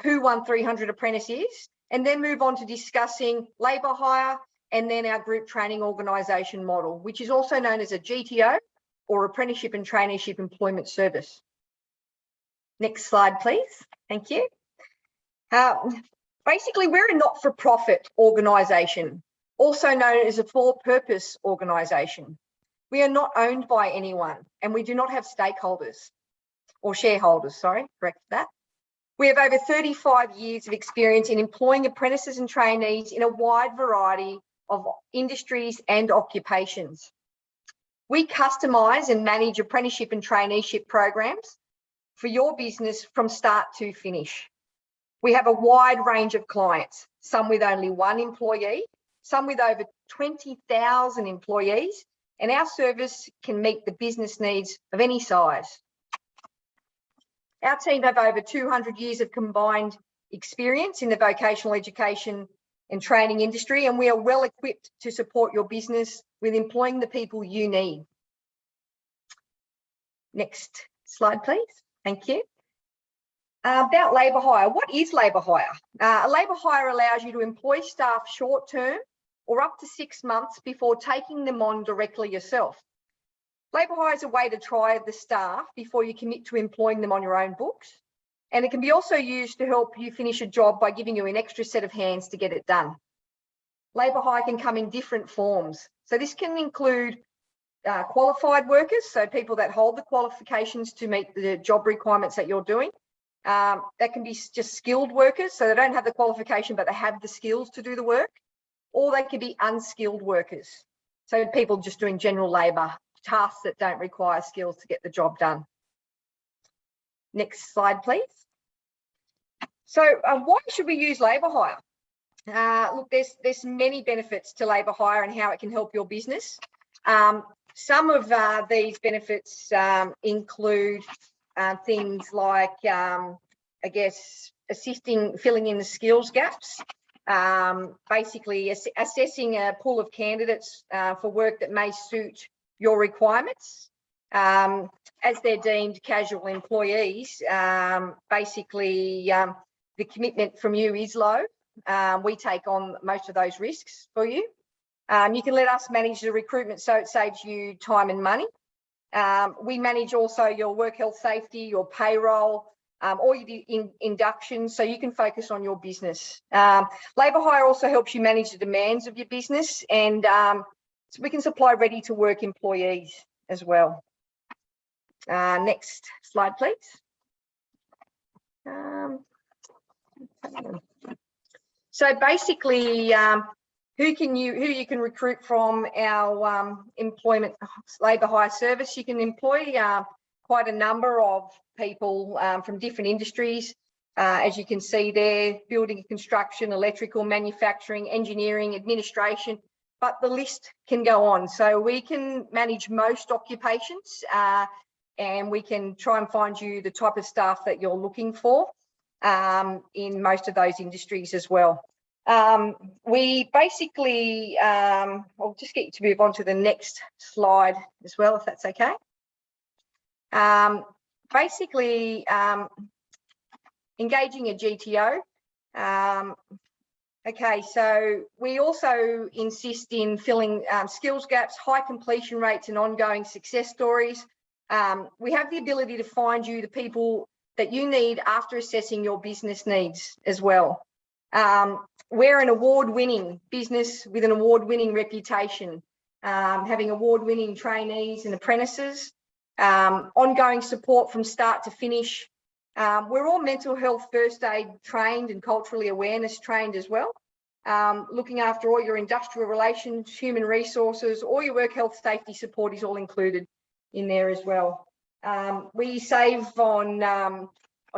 who 1300 Apprentice is, and then move on to discussing labour hire and then our group training organisation model, which is also known as a GTO or Apprenticeship and Traineeship Employment Service. Next slide, please. Thank you. Basically, we're a not-for-profit organisation, also known as a for-purpose organisation. We are not owned by anyone, and we do not have stakeholders or shareholders, sorry, correct that. We have over 35 years of experience in employing apprentices and trainees in a wide variety of industries and occupations. We customise and manage apprenticeship and traineeship programs for your business from start to finish. We have a wide range of clients, some with only one employee, some with over 20,000 employees, and our service can meet the business needs of any size. Our team have over 200 years of combined experience in the vocational education and training industry, and we are well equipped to support your business with employing the people you need. Next slide, please. Thank you. About labour hire. What is labour hire? A labour hire allows you to employ staff short-term or up to 6 months before taking them on directly yourself. Labour hire is a way to try the staff before you commit to employing them on your own books. And it can be also used to help you finish a job by giving you an extra set of hands to get it done. Labour hire can come in different forms. So this can include qualified workers, so people that hold the qualifications to meet the job requirements that you're doing. That can be just skilled workers, so they don't have the qualification, but they have the skills to do the work. Or they could be unskilled workers, so people just doing general labour, tasks that don't require skills to get the job done. Next slide, please. So why should we use labour hire? Look, there's many benefits to labour hire and how it can help your business. Some of these benefits include things like, I guess, filling in the skills gaps, basically assessing a pool of candidates for work that may suit your requirements. As they're deemed casual employees, basically the commitment from you is low. We take on most of those risks for you. You can let us manage the recruitment so it saves you time and money. We manage also your work health safety, your payroll, or your induction, so you can focus on your business. Labour hire also helps you manage the demands of your business, and so we can supply ready to work employees as well. Next slide, please. So basically, who you can recruit from our employment labour hire service. You can employ quite a number of people from different industries, as you can see there: building and construction, electrical, manufacturing, engineering, administration, but the list can go on. So we can manage most occupations, and we can try and find you the type of staff that you're looking for in most of those industries as well. We basically, I'll just get you to move on to the next slide as well, if that's okay. Basically, engaging a GTO. Okay, so we also insist in filling skills gaps, high completion rates, and ongoing success stories. We have the ability to find you the people that you need after assessing your business needs as well. We're an award-winning business with an award-winning reputation, having award-winning trainees and apprentices, ongoing support from start to finish. We're all mental health first aid trained and culturally awareness trained as well. Looking after all your industrial relations, human resources, all your work health safety support is all included in there as well. We save on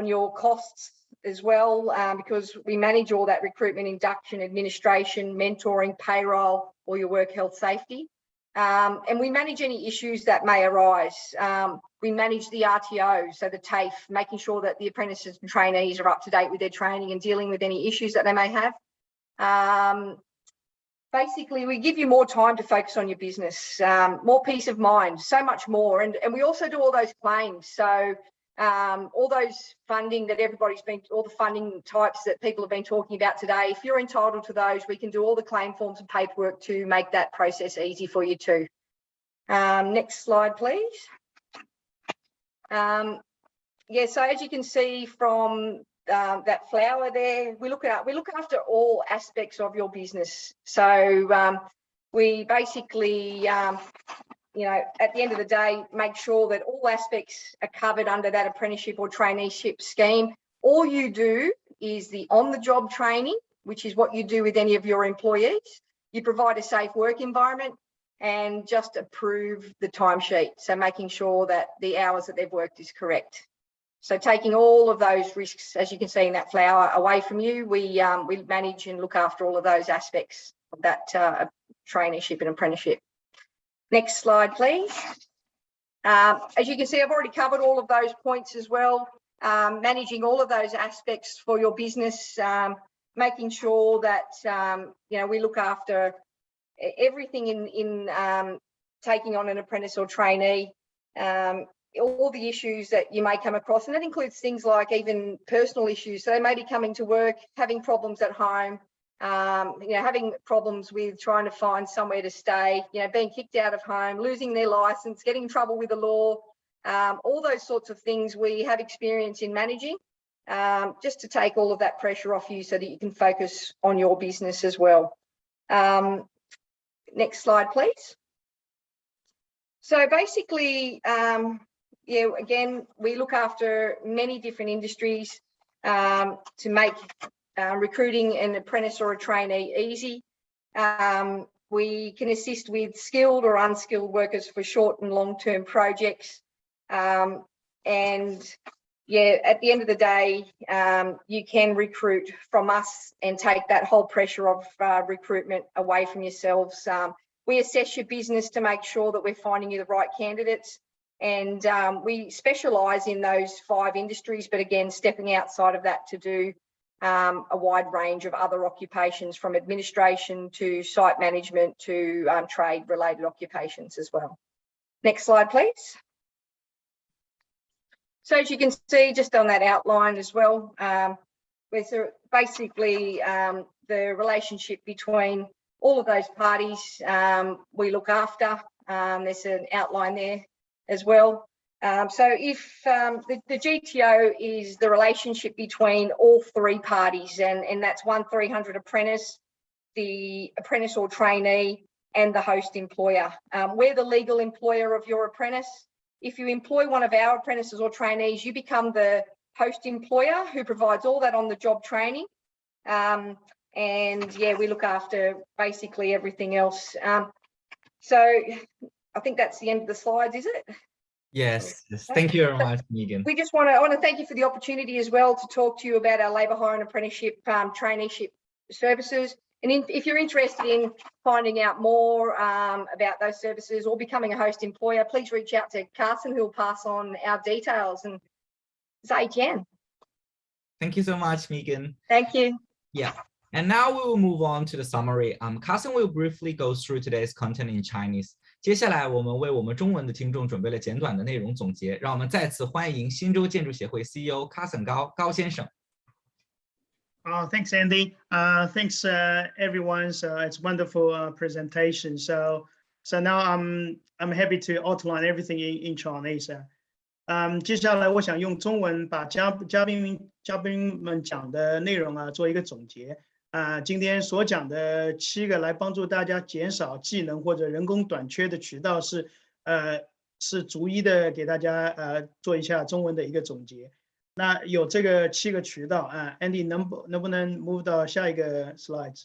your costs as well, because we manage all that recruitment, induction, administration, mentoring, payroll, all your work health safety. And we manage any issues that may arise. We manage the RTO, so the TAFE, making sure that the apprentices and trainees are up to date with their training and dealing with any issues that they may have. Basically, we give you more time to focus on your business, more peace of mind, so much more. And we also do all those claims. So all those funding that all the funding types that people have been talking about today, if you're entitled to those, we can do all the claim forms and paperwork to make that process easy for you too. Next slide, please. Yeah, so as you can see from that flower there, we look after all aspects of your business. So we basically, you know, at the end of the day, make sure that all aspects are covered under that apprenticeship or traineeship scheme. All you do is the on-the-job training, which is what you do with any of your employees. You provide a safe work environment and just approve the timesheet. So making sure that the hours that they've worked is correct. So taking all of those risks, as you can see in that flower, away from you, we manage and look after all of those aspects of that traineeship and apprenticeship. Next slide, please. As you can see, I've already covered all of those points as well. Managing all of those aspects for your business, making sure that we look after everything in taking on an apprentice or trainee. All the issues that you may come across, and that includes things like even personal issues. So they may be coming to work, having problems at home, having problems with trying to find somewhere to stay, being kicked out of home, losing their license, getting in trouble with the law, all those sorts of things we have experience in managing, just to take all of that pressure off you so that you can focus on your business as well. Next slide, please. So basically, again, we look after many different industries to make recruiting an apprentice or a trainee easy. We can assist with skilled or unskilled workers for short and long-term projects. And at the end of the day, you can recruit from us and take that whole pressure of recruitment away from yourselves. We assess your business to make sure that we're finding you the right candidates. And we specialise in those 5 industries, but again, stepping outside of that to do a wide range of other occupations, from administration to site management to trade-related occupations as well. Next slide, please. So as you can see, just on that outline as well, with basically the relationship between all of those parties we look after. There's an outline there as well. So if the GTO is the relationship between all 3 parties, and that's 1300 apprentice, the apprentice or trainee, and the host employer. We're the legal employer of your apprentice. If you employ one of our apprentices or trainees, you become the host employer who provides all that on-the-job training. And yeah, we look after basically everything else. So I think that's the end of the slides, is it? Yes. Thank you very much, Megan. We just I want to thank you for the opportunity as well to talk to you about our labour hire and apprenticeship traineeship services. And if you're interested in finding out more about those services or becoming a host employer, please reach out to Carson, who will pass on our details. And Zaijian. Thank you so much, Megan. Thank you. Yeah. And now we will move on to the summary. Carson will briefly go through today's content in Chinese. 接下来我们为我们中文的听众准备了简短的内容总结，让我们再次欢迎新州建筑协会 CEO Carson 高先生。Thanks, Andy. Thanks, everyone. So it's wonderful presentation. So now I'm happy to outline everything in Chinese. 接下来我想用中文把嘉宾们讲的内容做一个总结。今天所讲的7个来帮助大家减少技能或者人工短缺的渠道是逐一的给大家做一下中文的一个总结。那有这个7个渠道Andy 能不能 move 到下一个 slides？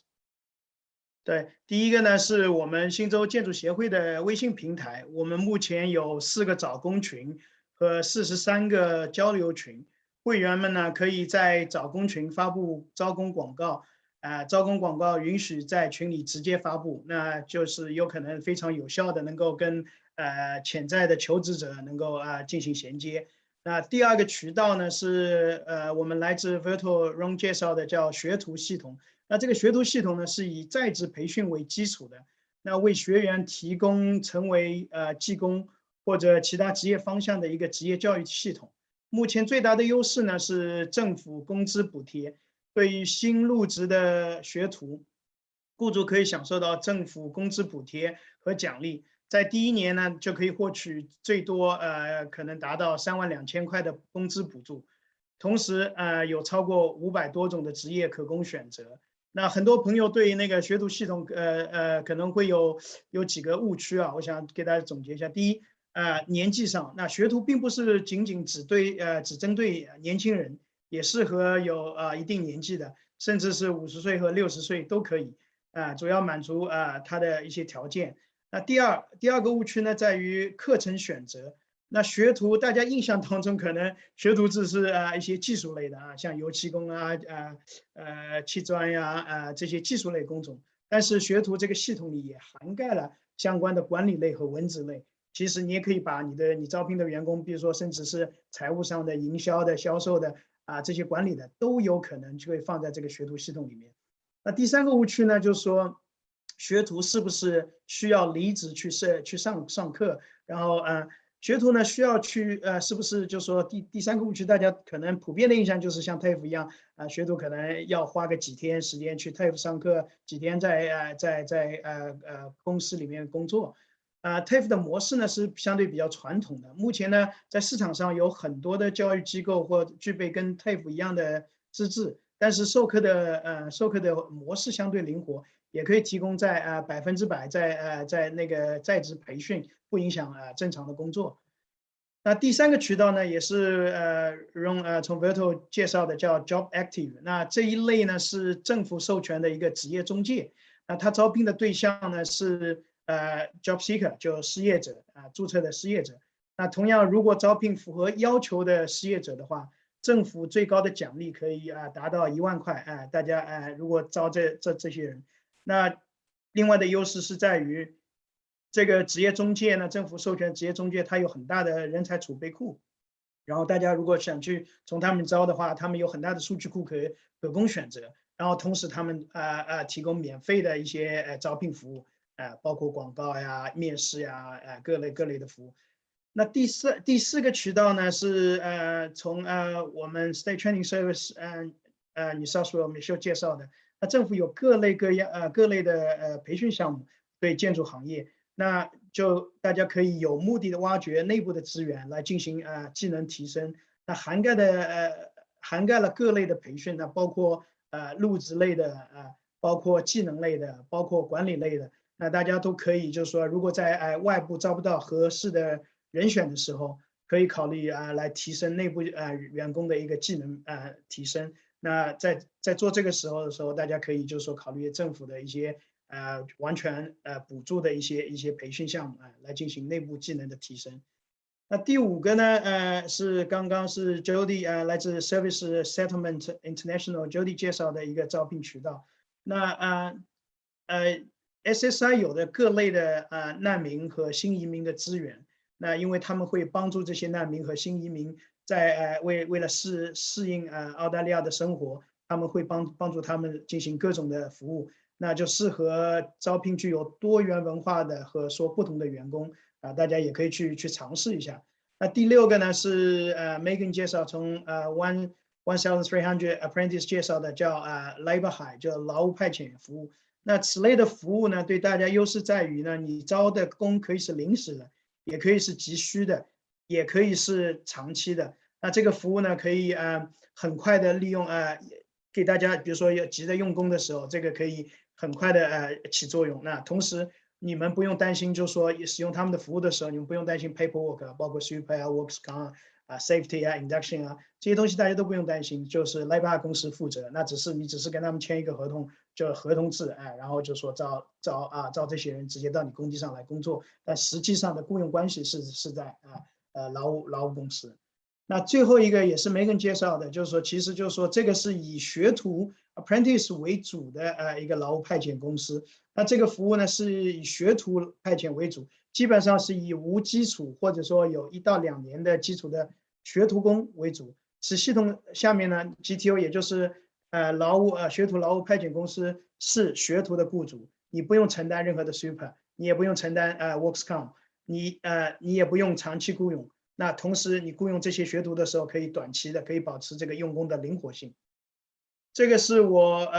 对，第一个呢是我们新州建筑协会的微信平台，我们目前有4个找工群和43个交流群，会员们呢可以在找工群发布招工广告，招工广告允许在群里直接发布，那就是有可能非常有效的能够跟潜在的求职者能够进行衔接。那第2个渠道呢是我们来自 Virtual Room 介绍的叫学徒系统。那这个学徒系统呢是以在职培训为基础的，那为学员提供成为技工或者其他职业方向的一个职业教育系统。目前最大的优势呢是政府工资补贴，对于新入职的学徒，雇主可以享受到政府工资补贴和奖励。在第1年呢，就可以获取最多可能达到32000块的工资补助，同时有超过500多种的职业可供选择。那很多朋友对那个学徒系统可能会有几个误区我想给大家总结一下。第一，年纪上，那学徒并不是仅只针对年轻人，也适合有一定年纪的，甚至是50岁和60岁都可以主要满足他的一些条件。那第二个误区呢，在于课程选择。那学徒大家印象当中可能学徒制是一些技术类的像油漆工砌砖呀这些技术类工种，但是学徒这个系统里也涵盖了相关的管理类和文职类。其实你也可以把你招聘的员工，比如说甚至是财务上的、营销的、销售的这些管理的，都有可能就会放在这个学徒系统里面。那第三个误区呢，就是说学徒是不是需要离职去上课，然后学徒呢需要去是不是就是说第三个误区，大家可能普遍的印象就是像 TAFE 一样学徒可能要花个几天时间去 TAFE 上课，几天在公司里面工作。TAFE 的模式呢是相对比较传统的，目前呢在市场上有很多的教育机构或具备跟 TAFE 一样的资质，但是授课的模式相对灵活，也可以提供在100%在那个在职培训，不影响正常的工作。那第三个渠道呢，也是从 Verto 介绍的叫 Jobactive， 那这一类呢是政府授权的一个职业中介，那他招聘的对象呢是job seeker 就失业者注册的失业者。那同样，如果招聘符合要求的失业者的话，政府最高的奖励可以达到1万块大家如果招这些人，那另外的优势是在于这个职业中介呢，政府授权职业中介它有很大的人才储备库，然后大家如果想去从他们招的话，他们有很大的数据库可供选择，然后同时他们提供免费的一些招聘服务。包括广告呀、面试呀，各类的服务。那第四个渠道呢是从我们 State Training Service New South Wales Michelle 介绍的，那政府有各类的培训项目对建筑行业，那就大家可以有目的的挖掘内部的资源来进行技能提升，那涵盖了各类的培训，那包括入职类的包括技能类的，包括管理类的。那大家都可以，就是说，如果在外部招不到合适的人选的时候，可以考虑来提升内部员工的一个技能提升。那在做这个时候，大家可以就是说考虑政府的一些完全补助的一些培训项目来进行内部技能的提升。那第5个呢是刚刚是 Jody 来自 Service Settlement International Jody 介绍的一个招聘渠道。那SSI 有的各类的难民和新移民的资源，那因为他们会帮助这些难民和新移民在为了适应澳大利亚的生活，他们会帮助他们进行各种的服务，那就适合招聘具有多元文化的和说不同的员工大家也可以去尝试一下。那第6个呢是Megan 介绍从1300 Apprentice 介绍的叫Labor Hire 叫劳务派遣服务。那此类的服务呢，对大家优势在于呢，你招的工可以是临时的，也可以是急需的，也可以是长期的。那这个服务呢，可以很快的利用给大家，比如说要急着用工的时候，这个可以很快的起作用。那同时你们不用担心，就是说使用他们的服务的时候，你们不用担心 paperwork 包括 super works safety induction这些东西大家都不用担心，就是 Labor 公司负责。那你只是跟他们签一个合同，就合同制然后就说招这些人直接到你工地上来工作，但实际上的雇佣关系是在劳务公司。那最后一个也是Megan介绍的，就是说其实就是说这个是以学徒 Apprentice 为主的一个劳务派遣公司。那这个服务呢是以学徒派遣为主，基本上是以无基础或者说有1到2年的基础的学徒工为主。此系统下面呢 GTO 也就是学徒劳务派遣公司是学徒的雇主，你不用承担任何的 super， 你也不用承担works你也不用长期雇佣。那同时你雇佣这些学徒的时候，可以短期的可以保持这个用工的灵活性。这个是我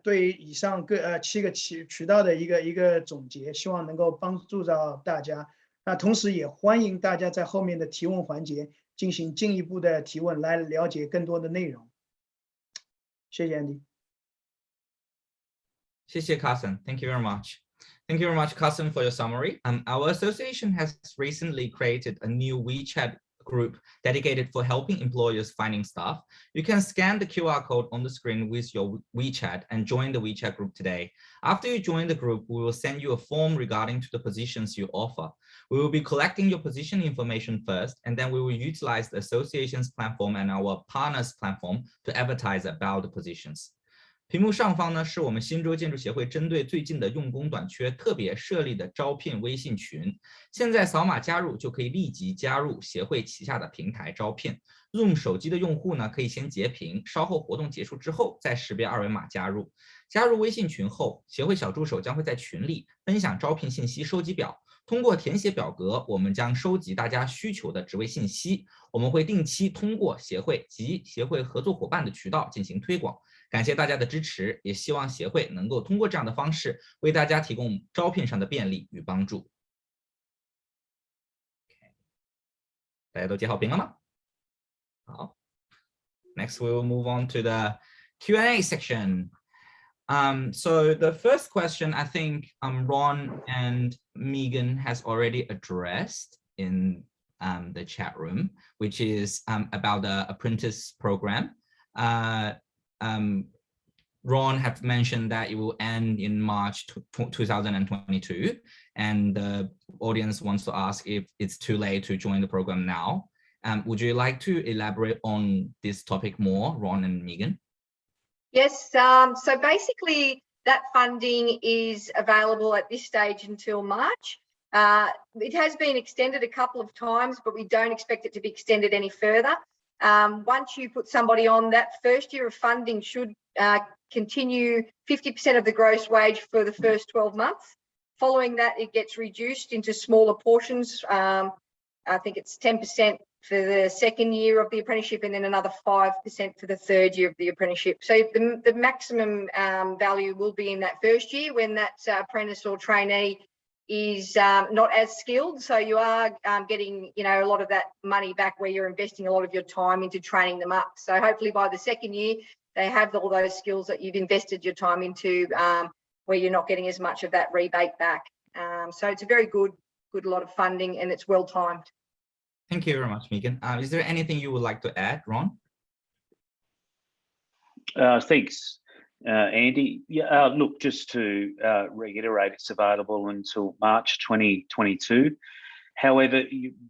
对以上7个渠道的一个总结，希望能够帮助到大家。那同时也欢迎大家在后面的提问环节进行进一步的提问，来了解更多的内容。谢谢 Andy。谢谢 Carson. Thank you very much. Thank you very much, Carson, for your summary. Our association has recently created a new WeChat group dedicated for helping employers finding staff. You can scan the QR code on the screen with your WeChat and join the WeChat group today. After you join the group, we will send you a form regarding to the positions you offer. We will be collecting your position information first, and then we will utilize the association's platform and our partners' platform to advertise about the positions. 屏幕上方呢，是我们新州建筑协会针对最近的用工短缺特别设立的招聘微信群。现在扫码加入就可以立即加入协会旗下的平台招聘。用手机的用户呢，可以先截屏，稍后活动结束之后再识别二维码加入。加入微信群后，协会小助手将会在群里分享招聘信息收集表。通过填写表格，我们将收集大家需求的职位信息。我们会定期通过协会及协会合作伙伴的渠道进行推广。感谢大家的支持，也希望协会能够通过这样的方式为大家提供招聘上的便利与帮助。大家都接好屏了吗？好。Next, we will move on to the Q&A section. So the first question, I think Ron and Megan has already addressed in the chat room, which is about the apprentice program. Ron have mentioned that it will end in March 2022, and the audience wants to ask if it's too late to join the program now. Would you like to elaborate on this topic more, Ron and Megan? Yes, so basically that funding is available at this stage until March. It has been extended a couple of times, but we don't expect it to be extended any further. Once you put somebody on, that first year of funding should continue 50% of the gross wage for the first 12 months. Following that, it gets reduced into smaller portions. I think it's 10% for the second year of the apprenticeship and then another 5% for the third year of the apprenticeship. So the maximum value will be in that first year when that apprentice or trainee is not as skilled. So you are getting, a lot of that money back where you're investing a lot of your time into training them up. So hopefully by the second year, they have all those skills that you've invested your time into where you're not getting as much of that rebate back. So it's a very good lot of funding and it's well timed. Thank you very much, Megan. Is there anything you would like to add, Ron? Thanks, Andy. Yeah, look, just to reiterate, it's available until March 2022. However,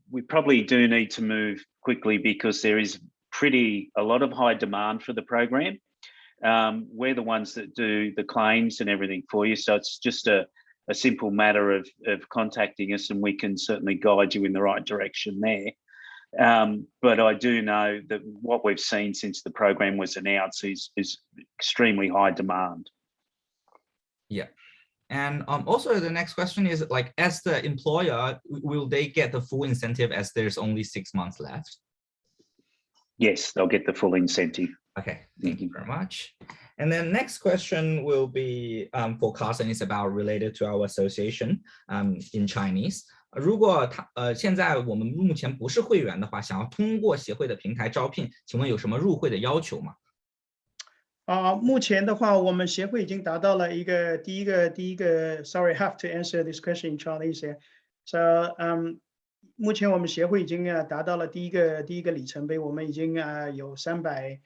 we probably do need to move quickly because there is a lot of high demand for the program. We're the ones that do the claims and everything for you, so it's just a simple matter of contacting us and we can certainly guide you in the right direction there. But I do know that what we've seen since the program was announced is extremely high demand. Yeah. And also the next question is, like, as the employer, will they get the full incentive as there's only 6 months left? Yes, they'll get the full incentive. Okay, thank you very much. And then next question will be for Carson, is about related to our association in Chinese. 如果现在我们目前不是会员的话，想要通过协会的平台招聘，请问有什么入会的要求吗？目前的话，我们协会已经达到了第一个 Sorry, I have to answer this question in Chinese here. So, 目前我们协会已经达到了第一个里程碑，我们已经有300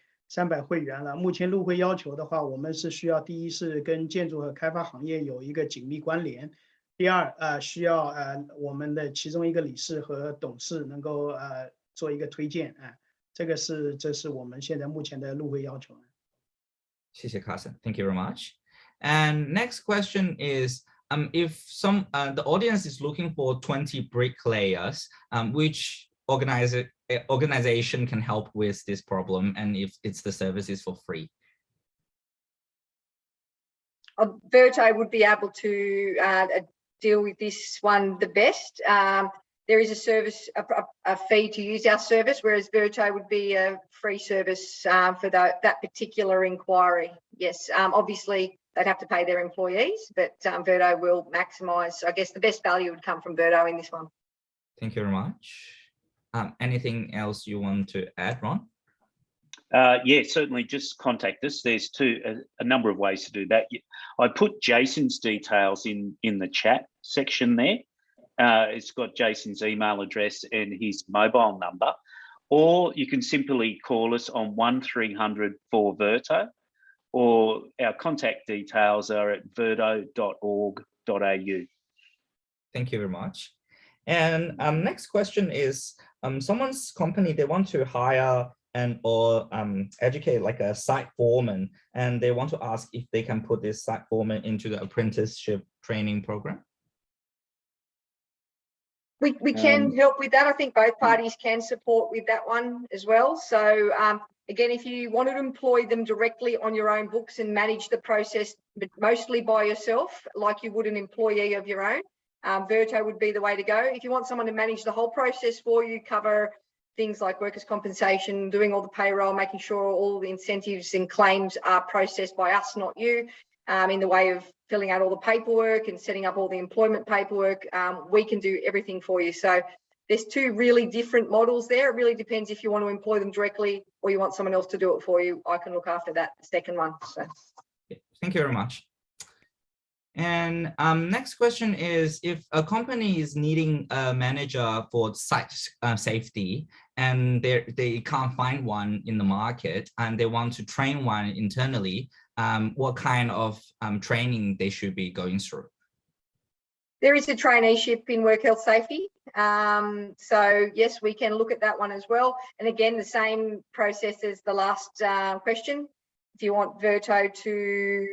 会员了。目前入会要求的话，我们是需要第一是跟建筑和开发行业有一个紧密关联，第二需要我们的其中一个理事和董事能够做一个推荐这是我们现在目前的入会要求。谢谢 Carson, thank you very much. And next question is, if the audience is looking for 20 bricklayers, which organization can help with this problem, and if it's the services for free? Verto would be able to deal with this one the best. There is a service, a fee to use our service, whereas Verto would be a free service for that particular inquiry. Yes, obviously they'd have to pay their employees, but Verto will maximise. I guess the best value would come from Verto in this one. Thank you very much. Anything else you want to add, Ron? Yeah, certainly just contact us. There's a number of ways to do that. I put Jason's details in the chat section there. It's got Jason's email address and his mobile number, or you can simply call us on 1300 4VERTO, or our contact details are at verto.org.au. Thank you very much. And next question is, someone's company, they want to hire or educate like a site foreman, and they want to ask if they can put this site foreman into the apprenticeship training program. We can help with that. I think both parties can support with that one as well. So again, if you wanted to employ them directly on your own books and manage the process, but mostly by yourself, like you would an employee of your own, Verto would be the way to go. If you want someone to manage the whole process for you, cover things like workers' compensation, doing all the payroll, making sure all the incentives and claims are processed by us, not you, in the way of filling out all the paperwork and setting up all the employment paperwork, we can do everything for you. So there's two really different models there. It really depends if you want to employ them directly or you want someone else to do it for you. I can look after that second one. So. Thank you very much. And next question is, if a company is needing a manager for site safety and they can't find one in the market and they want to train one internally, what kind of training they should be going through? There is a traineeship in work health safety. So yes, we can look at that one as well. And again, the same process as the last question. If you want Verto to,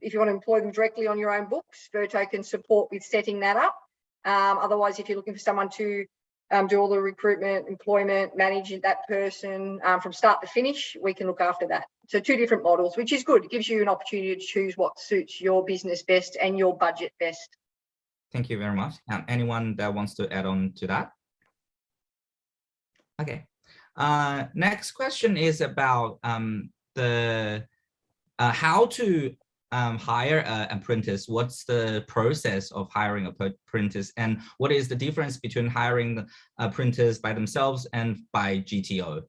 if you want to employ them directly on your own books, Verto can support with setting that up. Otherwise, if you're looking for someone to do all the recruitment, employment, manage that person from start to finish, we can look after that. So two different models, which is good. It gives you an opportunity to choose what suits your business best and your budget best. Thank you very much. Anyone that wants to add on to that? Okay. Next question is about how to hire an apprentice. What's the process of hiring an apprentice, and what is the difference between hiring the apprentice by themselves and by GTO?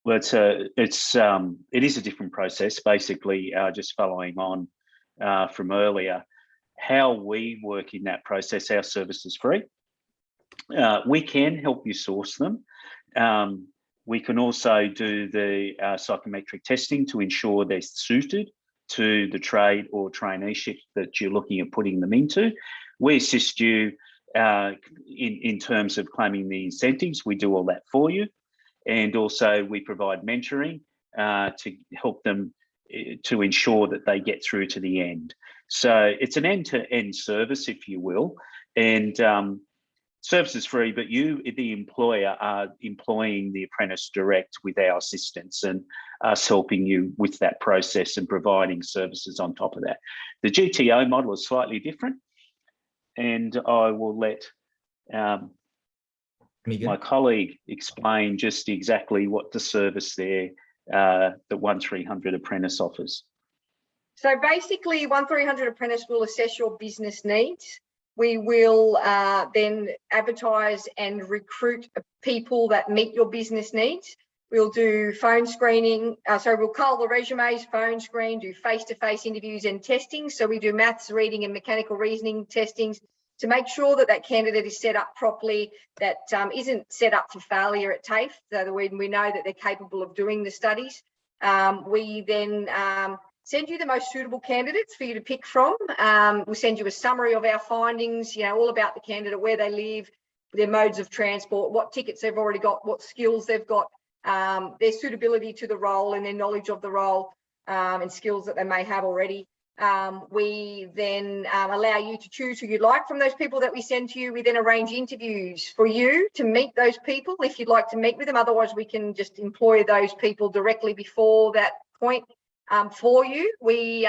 Well, it is a different process. Basically, just following on from earlier, how we work in that process, our service is free. We can help you source them. We can also do the psychometric testing to ensure they're suited to the trade or traineeship that you're looking at putting them into. We assist you in terms of claiming the incentives. We do all that for you. And also we provide mentoring to help them to ensure that they get through to the end. So it's an end-to-end service, if you will. And service is free, but you, the employer, are employing the apprentice direct with our assistance and us helping you with that process and providing services on top of that. The GTO model is slightly different, and I will let my colleague explain just exactly what the service there, the 1300 Apprentice offers. So basically, 1300 Apprentice will assess your business needs. We will then advertise and recruit people that meet your business needs. We'll do phone screening. We'll cull the resumes, phone screen, do face-to-face interviews and testing. So we do maths, reading and mechanical reasoning testings to make sure that that candidate is set up properly, that isn't set up for failure at TAFE, so that we know that they're capable of doing the studies. We then send you the most suitable candidates for you to pick from. We'll send you a summary of our findings, all about the candidate, where they live, their modes of transport, what tickets they've already got, what skills they've got, their suitability to the role and their knowledge of the role and skills that they may have already. We then allow you to choose who you'd like from those people that we send to you. We then arrange interviews for you to meet those people if you'd like to meet with them. Otherwise, we can just employ those people directly before that point for you. We'd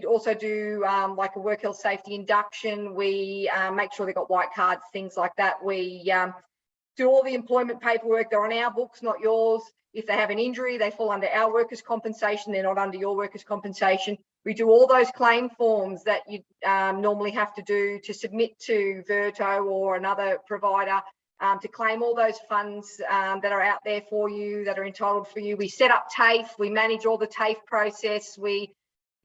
also do like a work health safety induction. We make sure they've got white cards, things like that. We do all the employment paperwork. They're on our books, not yours. If they have an injury, they fall under our workers' compensation. They're not under your workers' compensation. We do all those claim forms that you normally have to do to submit to Verto or another provider to claim all those funds that are out there for you, that are entitled for you. We set up TAFE. We manage all the TAFE process. We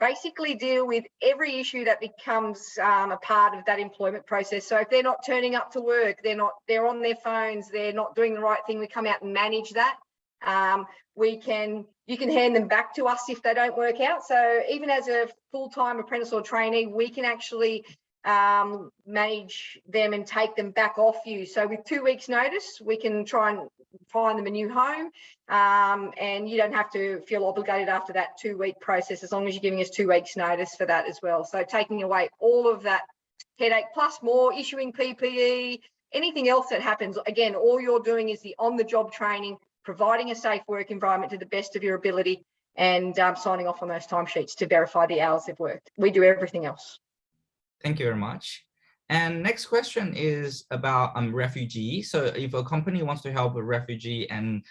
basically deal with every issue that becomes a part of that employment process. So if they're not turning up to work, they're on their phones, they're not doing the right thing, we come out and manage that. You can hand them back to us if they don't work out. So even as a full-time apprentice or trainee, we can actually manage them and take them back off you. So with 2 weeks notice, we can try and find them a new home, and you don't have to feel obligated after that 2-week process, as long as you're giving us 2 weeks notice for that as well. So taking away all of that headache, plus more issuing PPE, anything else that happens. Again, all you're doing is the on-the-job training, providing a safe work environment to the best of your ability, and signing off on those timesheets to verify the hours they've worked. We do everything else. Thank you very much. And next question is about refugee. So if a company wants to help a refugee and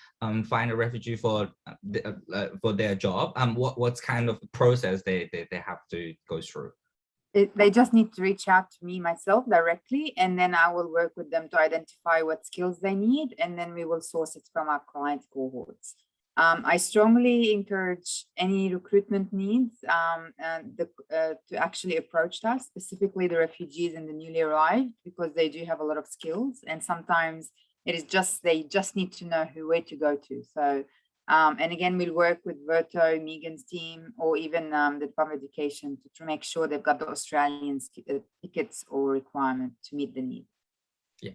find a refugee for their job, what's kind of process they have to go through? They just need to reach out to me, myself, directly, and then I will work with them to identify what skills they need, and then we will source it from our client cohorts. I strongly encourage any recruitment needs to actually approach us, specifically the refugees and the newly arrived, because they do have a lot of skills, and sometimes it is just they just need to know where to go to. So, and again, we'll work with Verto, Megan's team, or even the Department of Education to make sure they've got the Australian tickets or requirement to meet the need. Yeah.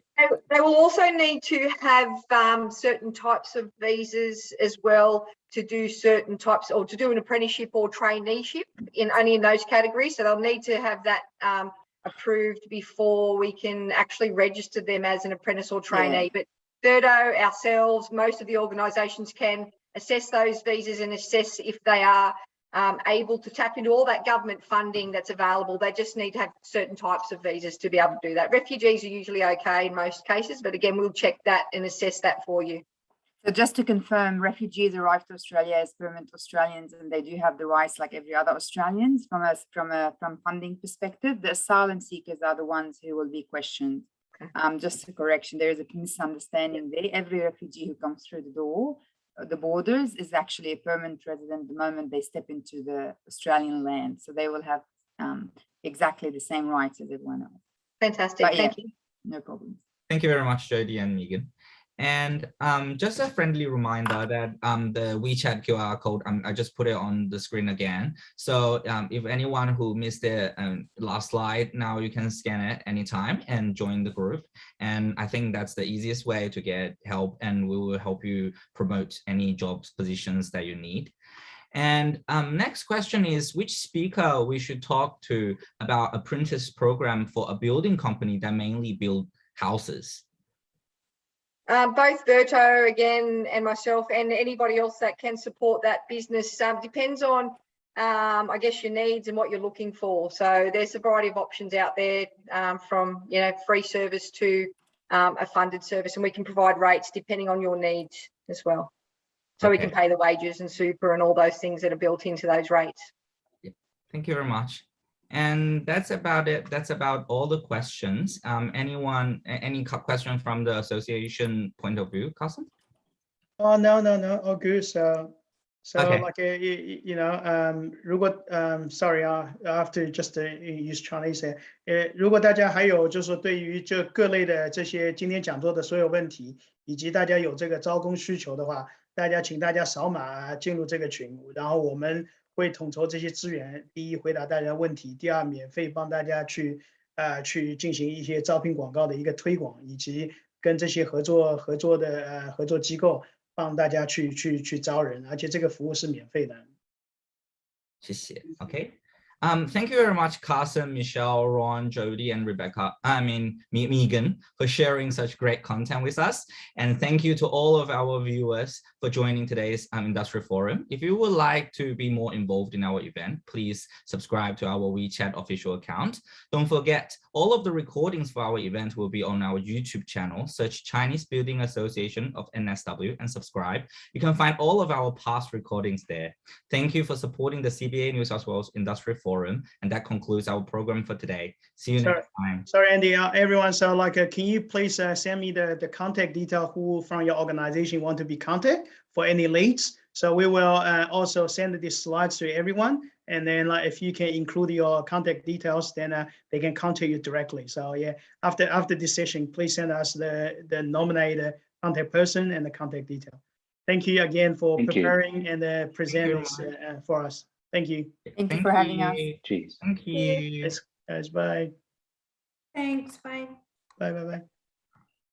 They will also need to have certain types of visas as well to do certain types, or to do an apprenticeship or traineeship only in those categories. So they'll need to have that approved before we can actually register them as an apprentice or trainee. Yeah. But Verto, ourselves, most of the organisations can assess those visas and assess if they are able to tap into all that government funding that's available. They just need to have certain types of visas to be able to do that. Refugees are usually okay in most cases, but again, we'll check that and assess that for you. So just to confirm, refugees arrive to Australia as permanent Australians, and they do have the rights like every other Australians. From funding perspective, the asylum seekers are the ones who will be questioned. Okay. Just a correction, there is a misunderstanding there. Every refugee who comes through the borders is actually a permanent resident the moment they step into the Australian land. So they will have exactly the same rights as everyone else. Fantastic, thank you. No problem. Thank you very much, Jodie and Megan. And just a friendly reminder that the WeChat QR code, I just put it on the screen again. So if anyone who missed the last slide, now you can scan it anytime and join the group. And I think that's the easiest way to get help, and we will help you promote any jobs positions that you need. And next question is, which speaker we should talk to about apprentice program for a building company that mainly build houses? Both Verto again and myself and anybody else that can support that business. Depends on I guess your needs and what you're looking for. So there's a variety of options out there, from free service to a funded service, and we can provide rates depending on your needs as well. So we can pay the wages and super and all those things that are built into those rates. Yeah. Thank you very much. And that's about it. That's about all the questions. Any question from the association point of view, Carson? Oh, no, all good. So okay. Like, sorry, I have to just use Chinese here. 如果大家还有就是说对于这各类的这些今天讲座的所有问题，以及大家有这个招工需求的话，请大家扫码进入这个群，然后我们会统筹这些资源，第一回答大家的问题，第二免费帮大家去进行一些招聘广告的一个推广，以及跟这些合作机构帮大家去招人，而且这个服务是免费的。谢谢。Okay. Thank you very much, Carson, Michelle, Ron, Jodie, and Megan, for sharing such great content with us. And thank you to all of our viewers for joining today's Industry Forum. If you would like to be more involved in our event, please subscribe to our WeChat official account. Don't forget, all of the recordings for our event will be on our YouTube channel. Search Chinese Building Association of NSW and subscribe. You can find all of our past recordings there. Thank you for supporting the CBA New South Wales Industry Forum. And that concludes our program for today. See you next time. Sorry, Andy, everyone. So can you please send me the contact detail who from your organization want to be contacted for any leads? So we will also send these slides to everyone. And then like, if you can include your contact details, then they can contact you directly. So yeah, after this session, please send us the nominated contact person and the contact detail. Thank you again for preparing and presenting this for us. Thank you. Thank you for having us. Cheers. Thank you. Yes, guys, bye. Thanks, bye. Bye.